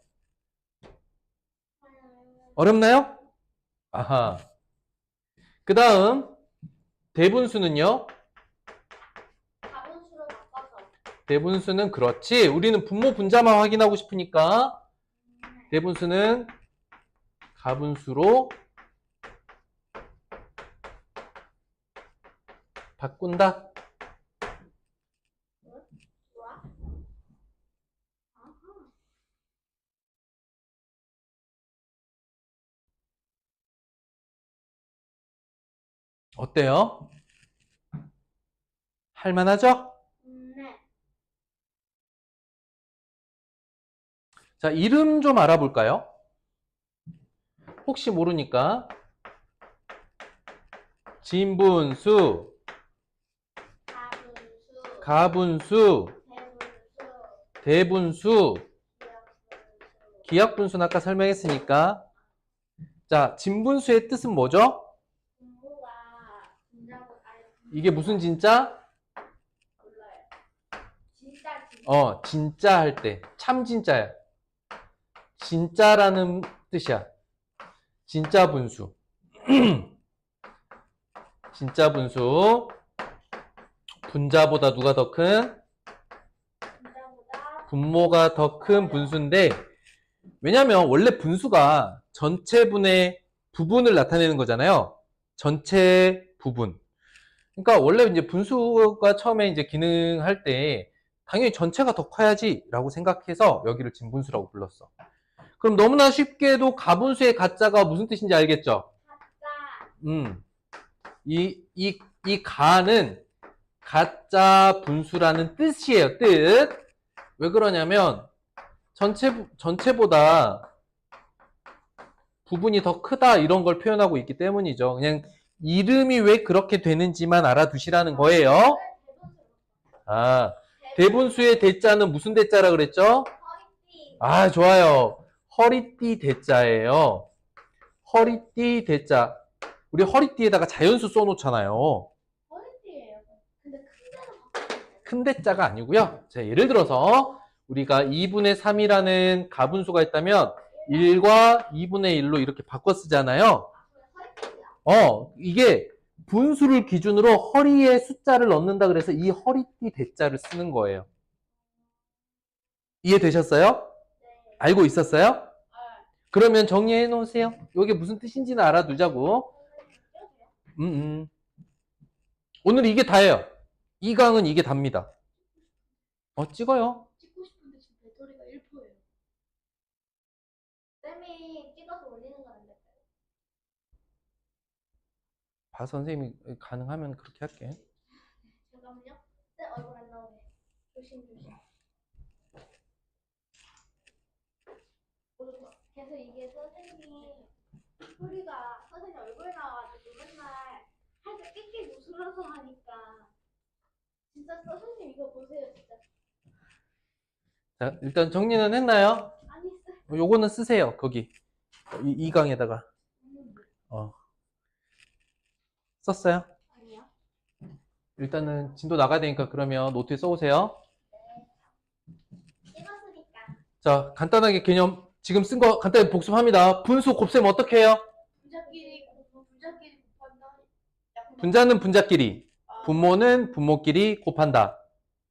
어렵나요? 아하. 그 다음 대분수는요? 가분수로 바꿔서. 대분수는 그렇지. 우리는 분모 분자만 확인하고 싶으니까 대분수는 가분수로 바꾼다. 좋아? 아하. 어때요? 할만하죠? 네. 자, 이름 좀 알아볼까요? 혹시 모르니까 진분수, 가분수. 가분수, 대분수. 대분수, 기하분수. 기하분수는 아까 설명했으니까. 자, 진분수의 뜻은 뭐죠? 분모가 분자고 아니 이게 무슨 진짜? 몰라요. 진짜 할 때. 참 진짜야. 진짜라는 뜻이야. 진짜 분수. 진짜 분수. 분자보다 누가 더 큰? 분자보다 분모가 더 큰 분수인데, 왜냐면 원래 분수가 전체분의 부분을 나타내는 거잖아요. 전체 부분. 그러니까 원래 이제 분수가 처음에 이제 기능할 때 당연히 전체가 더 커야지 라고 생각해서 여기를 진분수라고 불렀어. 그럼 너무나 쉽게도 가분수의 가짜가 무슨 뜻인지 알겠죠? 가짜. 이 가는 가짜 분수라는 뜻이에요, 뜻. 왜 그러냐면 전체보다 부분이 더 크다 이런 걸 표현하고 있기 때문이죠. 그냥 이름이 왜 그렇게 되는지만 알아두시라는 거예요. 아, 대분수의 대자는 무슨 대자라 그랬죠? 허리띠. 아, 좋아요. 허리띠 대자예요. 허리띠 대자. 우리 허리띠에다가 자연수 써놓잖아요. 허리띠예요. 근데 큰 데로 바꿔요. 큰 대자가 아니고요. 자, 예를 들어서 우리가 2분의 3이라는 가분수가 있다면 1과 2분의 1로 이렇게 바꿔 쓰잖아요. 허리띠야. 이게 분수를 기준으로 허리에 숫자를 넣는다 그래서 이 허리띠 대자를 쓰는 거예요. 이해되셨어요? 네. 알고 있었어요? 네. 그러면 정리해 놓으세요. 이게 무슨 뜻인지는 알아두자고. 오늘 이게 다예요. 이 강은 이게 답니다. 찍어요. 찍고 싶은데 지금 배터리가 1%예요. 쌤이 찍어서 올리는 건 안 될까요? 봐, 선생님이 가능하면 그렇게 할게. 잠깐만요. 쌤 얼굴 안 나오네. 조심. 그래서 이게 선생님이 소리가 선생님 얼굴 나와가지고 맨날 할 때 끽끽 웃으면서 하니까 진짜 선생님 이거 보세요 진짜. 자, 일단 정리는 했나요? 아니 쌤. 요거는 쓰세요. 거기. 이 강에다가. 썼어요? 아니요. 일단은 진도 나가야 되니까 그러면 노트에 써오세요. 찍었으니까. 자, 간단하게 개념 지금 쓴 거 간단히 복습합니다. 분수 곱셈 어떻게 해요? 분자끼리 곱한다. 분자는 분자끼리, 분모는 분모끼리 곱한다.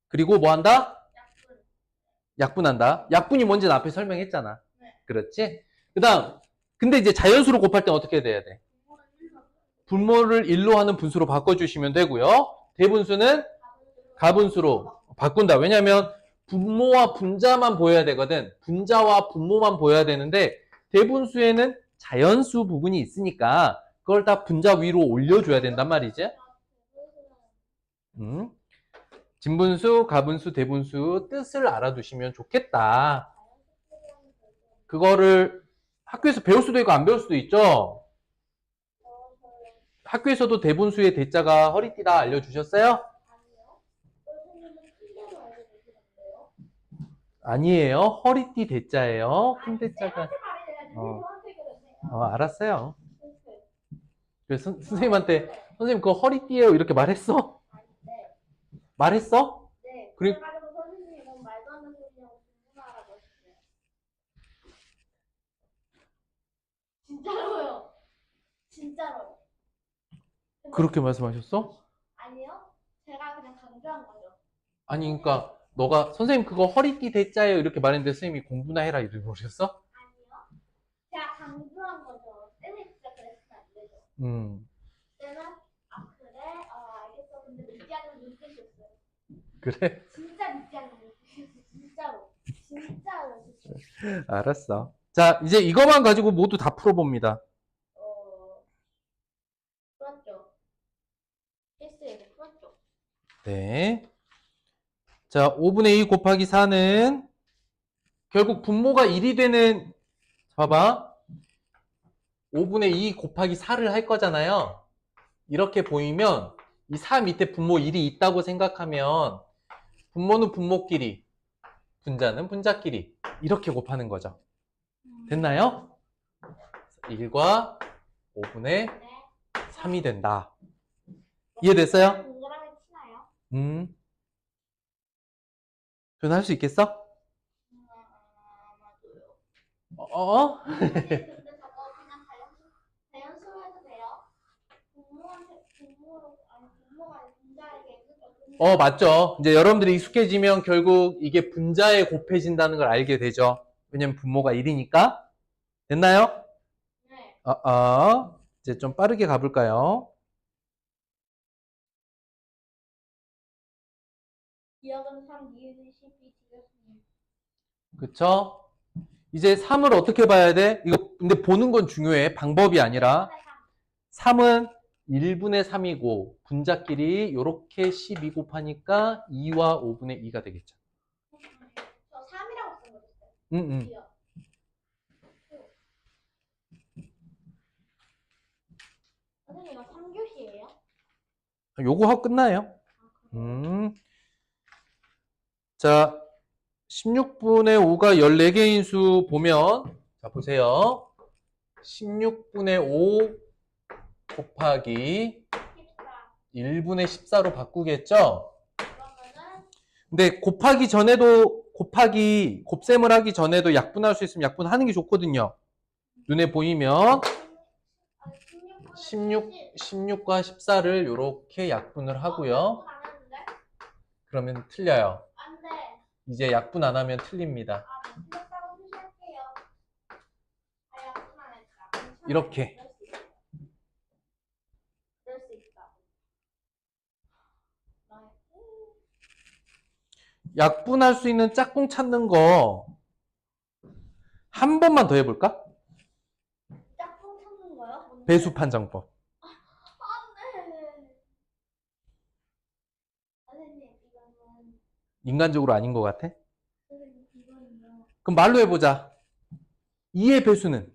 그리고 뭐 한다? 약분. 약분한다. 약분이 뭔지는 앞에 설명했잖아. 네. 그렇지? 그 다음, 근데 이제 자연수로 곱할 땐 어떻게 돼야 돼? 분모를 1로 하는 분수로 바꿔주시면 되고요. 대분수는 가분수로 바꾼다. 왜냐면 분모와 분자만 보여야 되거든. 분자와 분모만 보여야 되는데 대분수에는 자연수 부분이 있으니까 그걸 다 분자 위로 올려줘야 된단 말이지. 진분수, 가분수, 대분수 뜻을 알아두시면 좋겠다. 그거를 학교에서 배울 수도 있고 안 배울 수도 있죠. 학교에서도 대분수의 대자가 허리띠다 알려주셨어요? 아니에요. 허리띠 대자예요. 큰 대자가. 알았어요. 그래서 선생님한테 선생님 그거 허리띠예요 이렇게 말했어? 말했어? 네. 그래- 그래가지고 선생님이 너무 말도 안 되는 소리냐고 질문하라고 하셨어요. 진짜로요. 진짜로요. 근데 그렇게 말씀하셨어? 아니요. 제가 그냥 강조한 거죠. 아니 그러니까 너가 선생님 그거 허리띠 대자예요 이렇게 말했는데 선생님이 공부나 해라 이러고 그러셨어? 아니요. 제가 강조한 거죠. 쌤이 진짜 그랬으면 안 되죠. 음 쌤은 그래? 알겠어. 근데 믿지 않는 눈빛이었어요. 그래? 진짜 믿지 않는 눈빛이었어요. 진짜로. 진짜로. 알았어. 자 이제 이거만 가지고 모두 다 풀어봅니다. 풀었죠. 실수에도 풀었죠. 네. 자 5분의 2 곱하기 4는 결국 분모가 1이 되는 봐봐 5분의 2 곱하기 4를 할 거잖아요. 이렇게 보이면 이 4 밑에 분모 1이 있다고 생각하면 분모는 분모끼리, 분자는 분자끼리 이렇게 곱하는 거죠. 됐나요? 1과 5분의 네. 3이 된다. 이해됐어요? 동그라미 치나요? 음. 표현할 수 있겠어? 아마도요. 어? 근데 저거 그냥 자연수로 해도 돼요? 분모가 아니라 분자에게 맞죠. 이제 여러분들이 익숙해지면 결국 이게 분자에 곱해진다는 걸 알게 되죠. 왜냐면 분모가 1이니까. 됐나요? 네. 이제 좀 빠르게 가볼까요? 기억은 3, 니은 12, 지읒 그쵸? 이제 3을 어떻게 봐야 돼? 이거 근데 보는 건 중요해. 방법이 아니라 3은 1분의 3이고 분자끼리 이렇게 12 곱하니까 2와 5분의 2가 되겠죠. 저 3이라고 쓴 거였어요. 응. 선생님 이거 3교시예요? 요거 하고 끝나요. 자, 16분의 5가 14개인 수 보면, 자, 보세요. 16분의 5 곱하기 14. 1분의 14로 바꾸겠죠? 그러면은 근데 곱하기 전에도, 곱셈을 하기 전에도 약분할 수 있으면 약분하는 게 좋거든요. 눈에 보이면 16과 14를 이렇게 약분을 하고요. 안 했는데? 그러면 틀려요. 안 돼. 이제 약분 안 하면 틀립니다. 네, 틀렸다고 표시할게요. 약분 안 했다. 괜찮아요. 이렇게. 그럴 수 있다. 약분할 수 있는 짝꿍 찾는 거 한 번만 더 해볼까? 짝꿍 찾는 거요? 뭔데? 배수 판정법. 안 돼. 선생님, 이거는 인간적으로 아닌 것 같아? 선생님, 이거는요. 그럼 말로 해보자. 2의 배수는?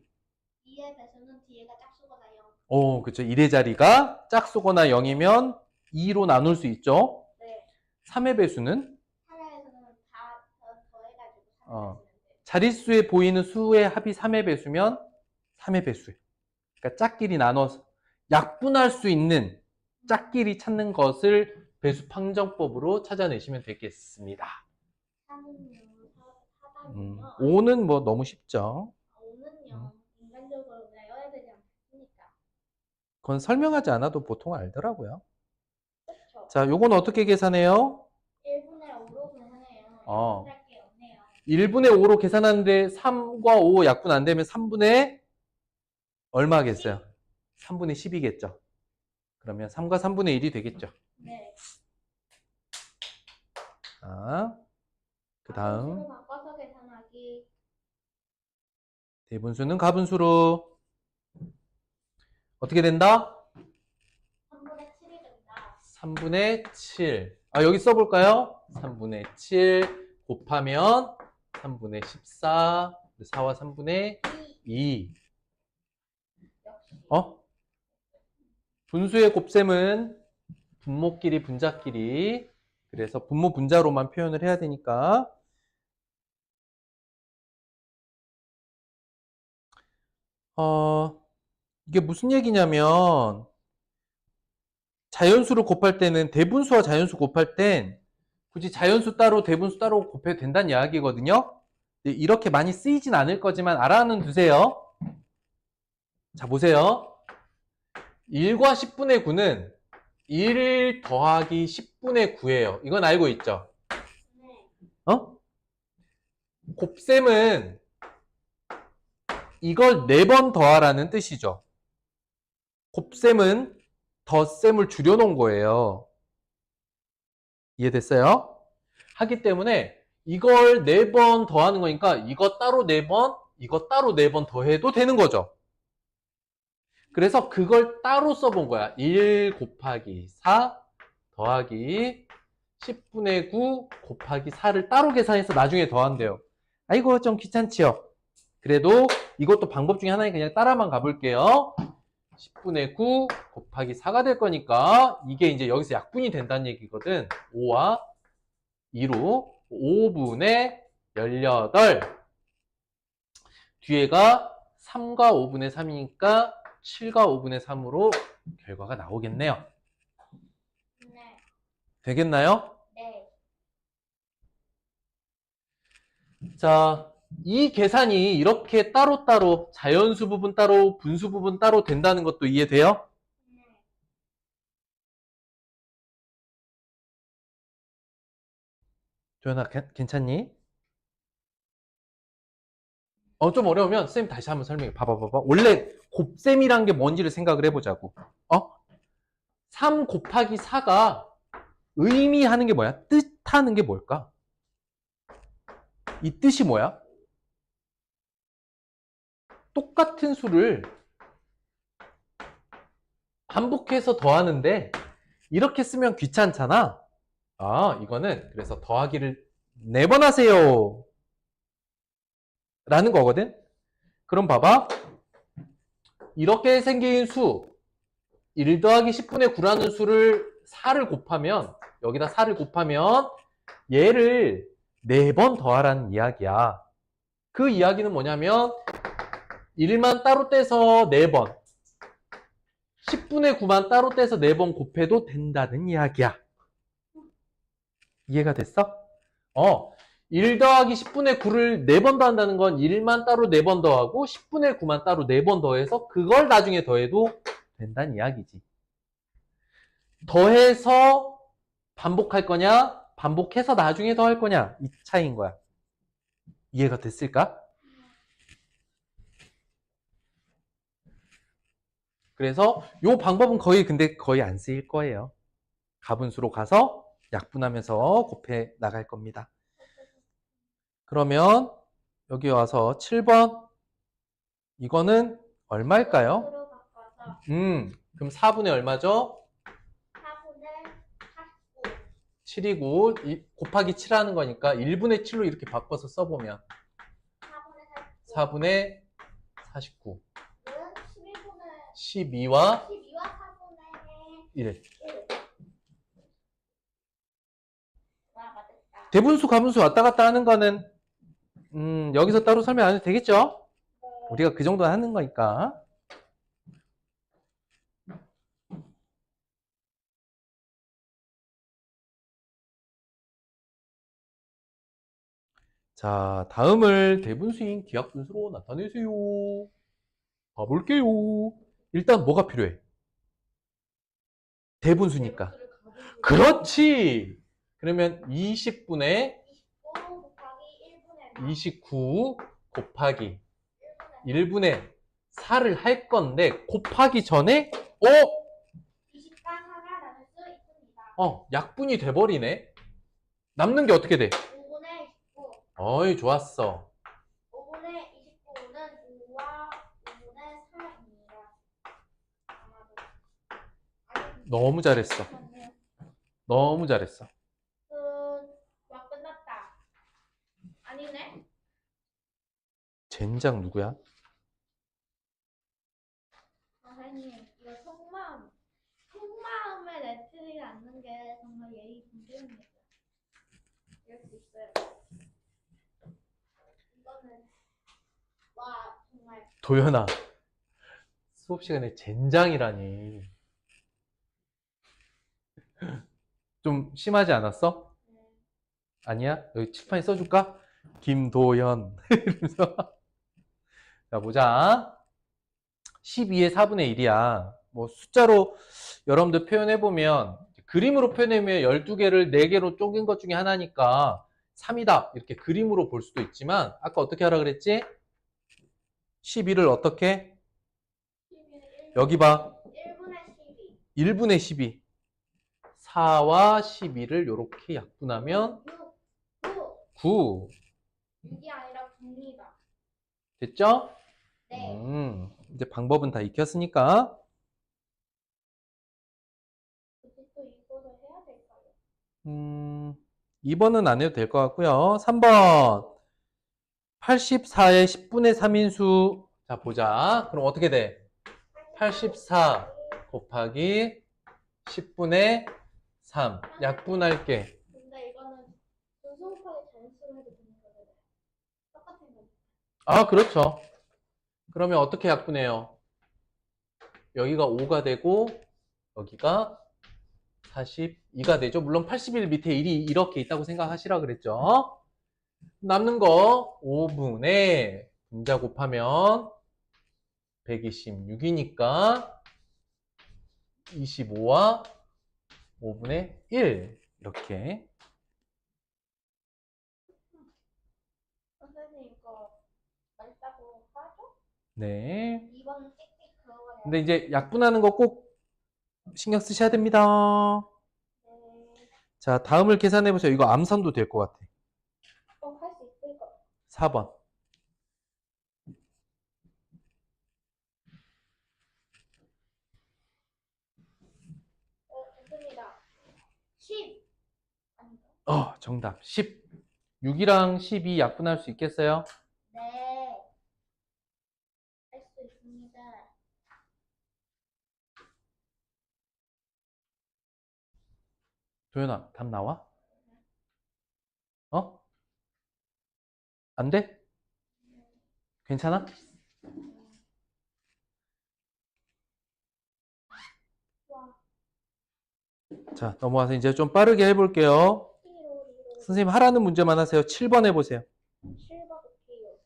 2의 배수는 뒤에가 짝수거나 0. 그쵸. 1의 자리가 짝수거나 0이면 2로 나눌 수 있죠. 네. 3의 배수는? 3회에서는 다 더해가지고 3회 어. 배수는 돼. 자릿수에 보이는 수의 합이 3의 배수면 3의 배수예요. 그러니까 짝끼리 나눠서 약분할 수 있는 짝끼리 찾는 것을 배수 판정법으로 찾아내시면 되겠습니다. 4는요, 5는 뭐 너무 쉽죠. 5는요, 인간적으로 외워야 되지 않습니까? 그건 설명하지 않아도 보통 알더라고요. 그렇죠. 자, 요건 어떻게 계산해요? 1분의 5로 계산해요. 어. 약분할 게 없네요. 1분의 5로 계산하는데 3과 5 약분 안 되면 3분의 얼마겠어요? 3분의 10이겠죠. 그러면 3과 3분의 1이 되겠죠. 네. 자, 그 다음 분수로 바꿔서 계산하기. 대분수는 가분수로 어떻게 된다? 3분의 7이 된다. 3분의 7. 여기 써볼까요? 3분의 7 곱하면 3분의 14, 4와 3분의 2. 역시. 분수의 곱셈은 분모끼리 분자끼리, 그래서 분모 분자로만 표현을 해야 되니까 이게 무슨 얘기냐면 자연수를 곱할 때는 대분수와 자연수 곱할 땐 굳이 자연수 따로 대분수 따로 곱해도 된다는 이야기거든요. 이렇게 많이 쓰이진 않을 거지만 알아는 두세요. 자, 보세요. 1과 10분의 9는 1 더하기 10분의 9예요. 이건 알고 있죠? 네. 곱셈은 이걸 4번 더하라는 뜻이죠. 곱셈은 덧셈을 줄여놓은 거예요. 이해됐어요? 하기 때문에 이걸 4번 더하는 거니까 이거 따로 4번, 이거 따로 4번 더해도 되는 거죠. 그래서 그걸 따로 써본 거야. 1 곱하기 4 더하기 10분의 9 곱하기 4를 따로 계산해서 나중에 더한대요. 아이고 좀 귀찮지요? 그래도 이것도 방법 중에 하나니까 그냥 따라만 가볼게요. 10분의 9 곱하기 4가 될 거니까 이게 이제 여기서 약분이 된다는 얘기거든. 5와 2로 5분의 18. 뒤에가 3과 5분의 3이니까 7과 5분의 3으로 결과가 나오겠네요. 네. 되겠나요? 네. 자, 이 계산이 이렇게 따로따로 자연수 부분 따로 분수 부분 따로 된다는 것도 이해돼요? 네. 조연아, 괜찮니? 좀 어려우면 쌤 다시 한번 설명해. 봐봐. 원래 곱셈이란 게 뭔지를 생각을 해보자고. 3 곱하기 4가 의미하는 게 뭐야? 뜻하는 게 뭘까? 이 뜻이 뭐야? 똑같은 수를 반복해서 더하는데 이렇게 쓰면 귀찮잖아. 이거는 그래서 더하기를 4번 하세요. 라는 거거든. 그럼 봐봐. 이렇게 생긴 수 1 더하기 10분의 9라는 수를 4를 곱하면 여기다 4를 곱하면 얘를 4번 더하라는 이야기야. 그 이야기는 뭐냐면 1만 따로 떼서 4번 10분의 9만 따로 떼서 4번 곱해도 된다는 이야기야. 이해가 됐어? 1 더하기 10분의 9를 4번 더한다는 건 1만 따로 4번 더하고 10분의 9만 따로 4번 더해서 그걸 나중에 더해도 된다는 이야기지. 더해서 반복할 거냐? 반복해서 나중에 더할 거냐? 이 차이인 거야. 이해가 됐을까? 그래서 이 방법은 근데 거의 안 쓰일 거예요. 가분수로 가서 약분하면서 곱해 나갈 겁니다. 그러면 여기 와서 7번 이거는 얼마일까요? 으로 바꿔서 그럼 4분의 얼마죠? 4분의 49. 7이고 곱하기 7 하는 거니까 1분의 7로 이렇게 바꿔서 써보면 4분의 49 12와 4분의 1 1. 와, 맞았다. 대분수 가분수 왔다 갔다 하는 거는 여기서 따로 설명 안 해도 되겠죠? 우리가 그 정도 하는 거니까. 자, 다음을 대분수인 기하분수로 나타내세요. 가볼게요. 일단 뭐가 필요해? 대분수니까. 그렇지! 그러면 20분의 29 곱하기 1분의 29 곱하기 1분의 4를 할 건데 곱하기 전에 20과 4가 나눌 수 있습니다. 약분이 돼버리네. 남는 게 어떻게 돼? 5분의 29. 어이, 좋았어. 5분의 29는 5와 5분의 4입니다. 아마도. 너무 잘했어. 너무 잘했어. 와, 끝났다. 아니네? 젠장 누구야? 선생님, 이거 속마음에 내치지 않는 게 정말 예의 분들입니다. 이럴 수 있어요. 이거는, 와, 정말. 도연아, 수업 시간에 젠장이라니. 좀 심하지 않았어? 아니야? 여기 칠판에 써줄까? 김도연. 이러면서. 자, 보자. 12의 4분의 1이야. 뭐 숫자로 여러분들 표현해보면 그림으로 표현하면 12개를 4개로 쪼갠 것 중에 하나니까 3이다. 이렇게 그림으로 볼 수도 있지만 아까 어떻게 하라 그랬지? 12를 어떻게? 여기 봐. 1분의 12. 1분의 12. 4와 12를 이렇게 약분하면 9. 6이 아니라 9입니다. 됐죠? 네. 이제 방법은 다 익혔으니까. 굳이 또 이거를 해야 될까요? 2번은 안 해도 될 것 같고요. 3번. 84의 10분의 3인수. 자, 보자. 그럼 어떻게 돼? 84 곱하기 10분의 3. 약분할게. 근데 이거는 분수 곱하기 자연수로 해도 되는 거잖아요. 똑같은 거. 그렇죠. 그러면 어떻게 약분해요? 여기가 5가 되고 여기가 42가 되죠. 물론 81 밑에 1이 이렇게 있다고 생각하시라 그랬죠. 남는 거 5분의 분자 곱하면 126이니까 25와 5분의 1 이렇게. 선생님 이거 맛있다고 하죠? 네. 2번 찍찍 그거 근데 이제 약분하는 거 꼭 신경 쓰셔야 됩니다. 네. 자, 다음을 계산해 보세요. 이거 암산도 될 것 같아. 할 수 있을 것. 4번. 됐습니다. 10 아닌가? 정답. 10. 6이랑 12 약분할 수 있겠어요? 네. 할 수 있습니다. 도현아, 답 나와? 어? 안 돼? 괜찮아? 와, 자, 넘어와서 이제 좀 빠르게 해볼게요. 1로 선생님 하라는 문제만 하세요. 7번 해보세요. 7번 볼게요.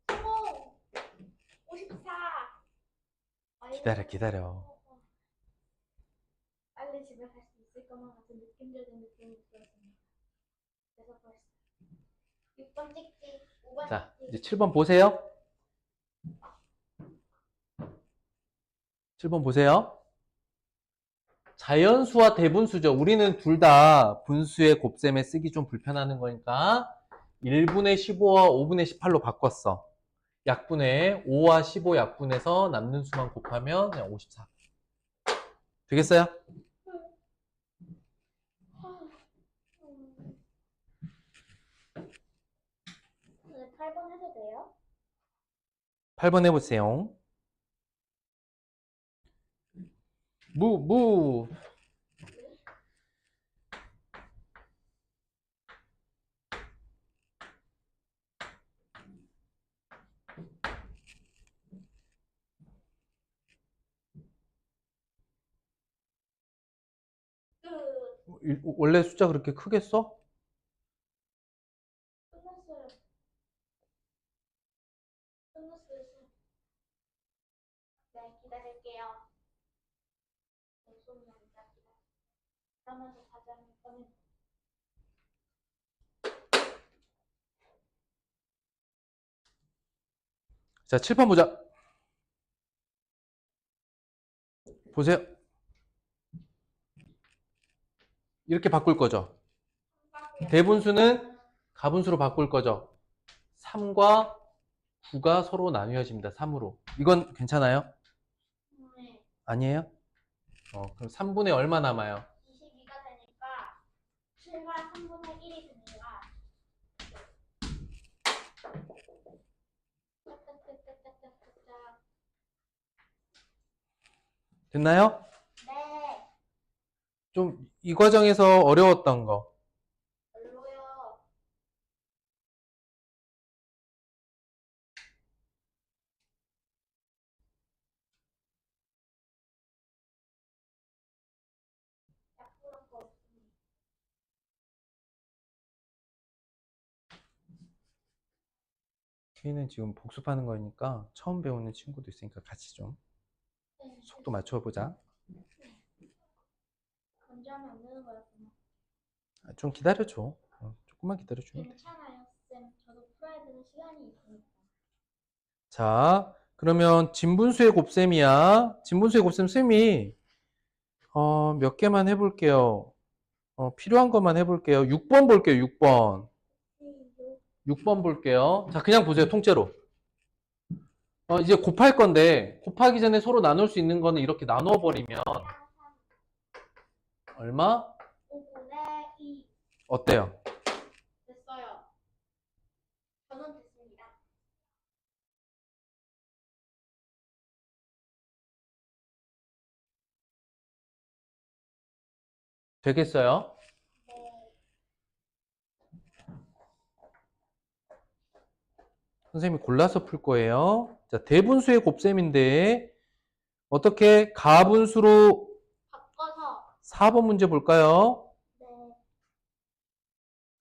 성공! 54! 기다려. 빨리 집에 갈 수 있을 것만 같은 느낌적인 느낌이 들었습니다. 그래서 벌써 6번 찍찍, 5번 자, 이제 찍찍. 7번 보세요. 7번 보세요. 자연수와 대분수죠. 우리는 둘 다 분수의 곱셈에 쓰기 좀 불편하는 거니까 1분의 15와 5분의 18로 바꿨어. 약분에 5와 15 약분해서 남는 수만 곱하면 그냥 54. 되겠어요? 네, 8번 해도 돼요? 8번 해보세요. 무. 원래 숫자 그렇게 크게 써? 끝났어요. 끝났어요. 네, 기다릴게요. 손이 안 잡히다. 그러면서 가자면 꺼내. 자, 7번 보자. 보세요. 이렇게 바꿀 거죠. 대분수는 가분수로 바꿀 거죠. 3과 9가 서로 나뉘어집니다. 3으로. 이건 괜찮아요? 네. 아니에요? 그럼 3분의 얼마 남아요? 22가 되니까 7과 3분의 1이 되니까 짝짝짝짝짝짝짝. 됐나요? 네. 좀 이 과정에서 어려웠던 거. 별로요. 약분할 거 없습니다. K는 지금 복습하는 거니까 처음 배우는 친구도 있으니까 같이 좀 네, 속도 맞춰보자. 먼저 하면 안 되는 거였구나. 좀 기다려줘. 조금만 기다려주면 돼. 괜찮아요, 쌤. 저도 풀어야 되는 시간이 있으니까. 자, 그러면 진분수의 곱셈이야. 진분수의 곱셈 쌤이 몇 개만 해볼게요. 필요한 것만 해볼게요. 6번 볼게요. 6번. 6번 볼게요. 자, 그냥 보세요. 통째로. 이제 곱할 건데 곱하기 전에 서로 나눌 수 있는 거는 이렇게 나누어 버리면 얼마? 5분의 2. 어때요? 됐어요. 저는 됐습니다. 되겠어요? 네. 선생님이 골라서 풀 거예요. 자, 대분수의 곱셈인데 어떻게 가분수로 바꿔서. 4번 문제 볼까요? 네.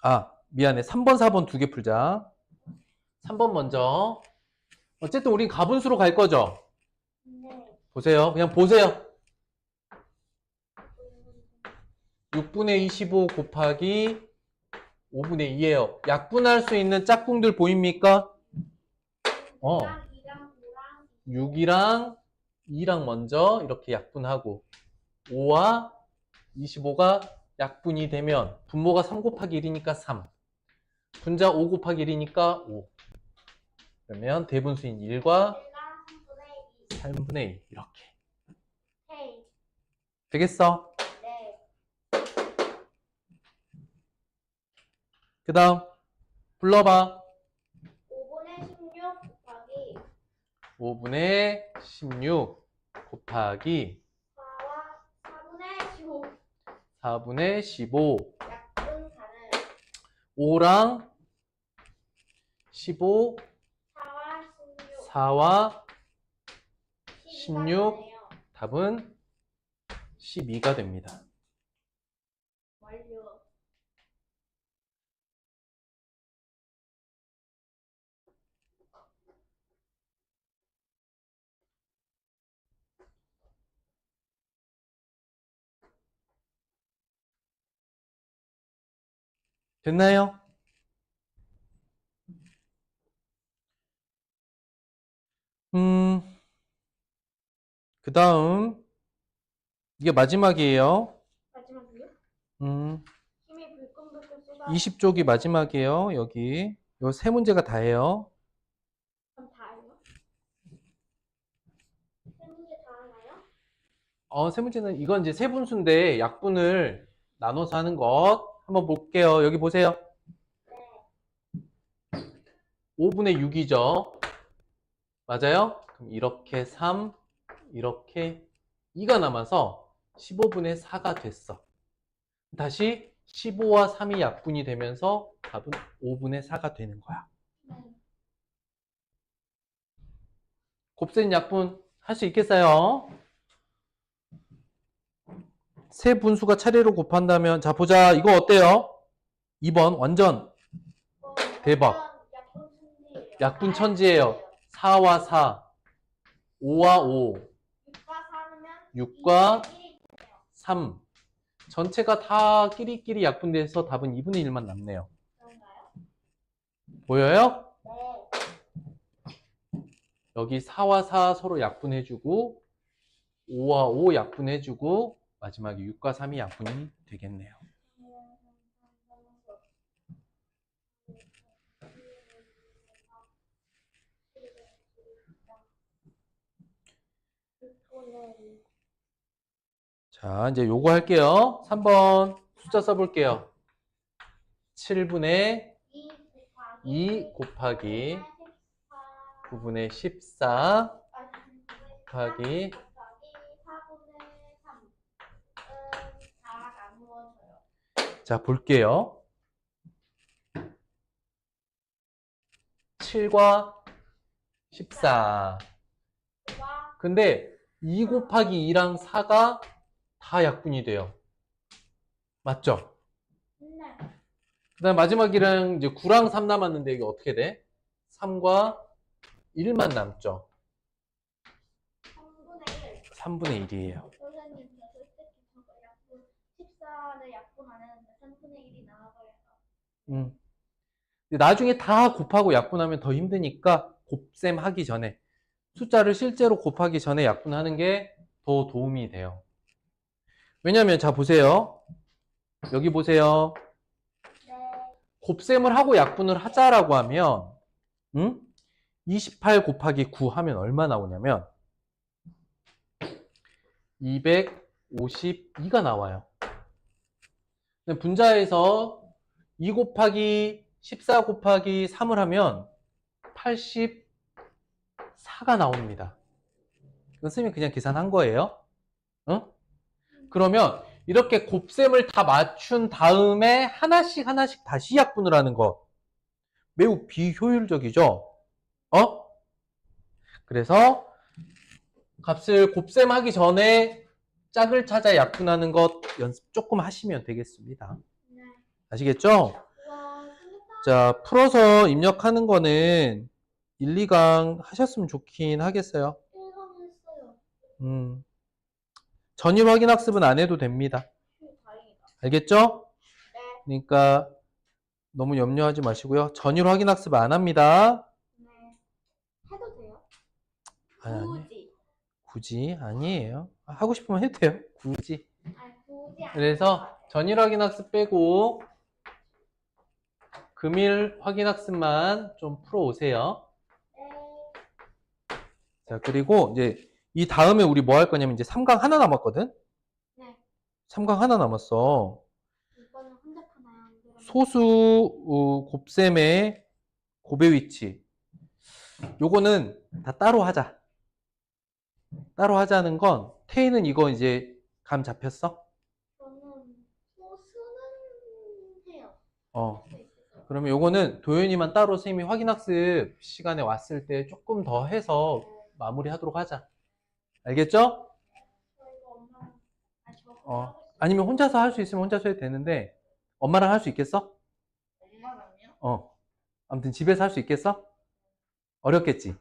아, 미안해. 3번, 4번 두 개 풀자. 3번 먼저. 어쨌든 우린 가분수로 갈 거죠? 네. 보세요. 그냥 보세요. 6분의 25 곱하기 5분의 2예요. 약분할 수 있는 짝꿍들 보입니까? 2랑 9랑 6이랑 2랑 먼저 이렇게 약분하고 5와 25가 약분이 되면 분모가 3 곱하기 1이니까 3. 분자 5 곱하기 1이니까 5. 그러면 대분수인 1과 1과 3분의 2. 3분의 1 이렇게. 헤이. 되겠어? 네. 그 다음 불러봐. 5분의 16 곱하기 5분의 16 곱하기 4와 4분의 15. 4분의 15. 약분 4는 5랑 15, 4와 16. 4와 16, 답은 12가 됩니다. 완료. 됐나요? 그 다음 이게 마지막이에요. 마지막이요? 힘이 불끈불끈 쏟아. 20쪽이 마지막이에요. 여기 요 세 문제가 다예요. 그럼 다예요? 세 문제 다 하나요? 세 문제는 이건 이제 세분수인데 약분을 나눠서 하는 것 한번 볼게요. 여기 보세요. 5분의 6이죠. 맞아요? 그럼 이렇게 3, 이렇게 2가 남아서 15분의 4가 됐어. 다시 15와 3이 약분이 되면서 답은 5분의 4가 되는 거야. 네. 곱셈 약분 할 수 있겠어요? 세 분수가 차례로 곱한다면 자 보자. 이거 어때요? 2번 완전 대박. 약분 천지예요. 약분 천지예요. 4와 4, 5와 5, 6과 4면 6과 1이 3 전체가 다 끼리끼리 약분돼서 답은 2분의 1만 남네요. 그런가요? 보여요? 네. 여기 4와 4 서로 약분해주고 5와 5 약분해주고 마지막에 6과 3이 약분이 되겠네요. 자, 이제 요거 할게요. 3번 숫자 써볼게요. 7분의 2 곱하기 9분의 14 곱하기 4분의 3. 다 나누어져요. 자, 볼게요. 7과 14 근데 2 곱하기 2랑 4가 다 약분이 돼요. 맞죠? 네. 그 다음 마지막이랑 이제 9랑 3 남았는데 이게 어떻게 돼? 3과 1만 남죠. 3분의 1. 3분의 1이에요. 선생님, 저 솔직히 저거 약분 14를 약분 안 했는데 3분의 1이 나와버려서. 근데 나중에 다 곱하고 약분하면 더 힘드니까 곱셈 하기 전에 숫자를 실제로 곱하기 전에 약분하는 게 더 도움이 돼요. 왜냐면 자 보세요. 여기 보세요. 네. 곱셈을 하고 약분을 하자라고 하면 28 곱하기 9 하면 얼마 나오냐면 252가 나와요. 분자에서 2 곱하기 14 곱하기 3을 하면 84가 나옵니다. 이건 선생님이 그냥 계산한 거예요. 그러면 이렇게 곱셈을 다 맞춘 다음에 하나씩 하나씩 다시 약분을 하는 거. 매우 비효율적이죠? 그래서 값을 곱셈하기 전에 짝을 찾아 약분하는 것 연습 조금 하시면 되겠습니다. 네. 아시겠죠? 와, 재밌다. 자, 풀어서 입력하는 거는 1, 2강 하셨으면 좋긴 하겠어요. 1강 했어요. 전일 확인 학습은 안 해도 됩니다. 다행이다. 알겠죠? 네. 그러니까 너무 염려하지 마시고요. 전일 확인 학습 안 합니다. 네. 해도 돼요? 아니, 굳이. 굳이 아니에요. 하고 싶으면 해도 돼요. 굳이. 아니, 굳이 안 그래서 해도 전일 확인 학습 빼고 금일 확인 학습만 좀 풀어 오세요. 네. 자, 그리고 이제 이 다음에 우리 뭐 할 거냐면 이제 3강 하나 남았거든? 네. 3강 하나 남았어. 이거는 혼자 푸나요? 소수 곱셈의 곱의 위치. 요거는 다 따로 하자. 따로 하자는 건 태희는 이거 이제 감 잡혔어? 저는 소수는 해요. 어. 할수 있어요. 그러면 요거는 도현이만 따로 선생님이 확인학습 시간에 왔을 때 조금 더 해서 마무리하도록 하자. 알겠죠? 저 이거 엄마랑 저 어. 하고 있어요. 아니면 혼자서 할 수 있으면 혼자서 해도 되는데 엄마랑 할 수 있겠어? 엄마랑요? 아무튼 집에서 할 수 있겠어? 어렵겠지?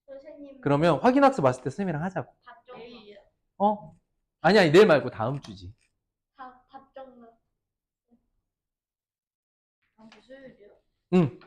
선생님 그러면 확인학습 왔을 때 선생님이랑 하자고. 답정너. 아니야, 내일 말고 다음 주지. 답정너. 수요일이요? 응.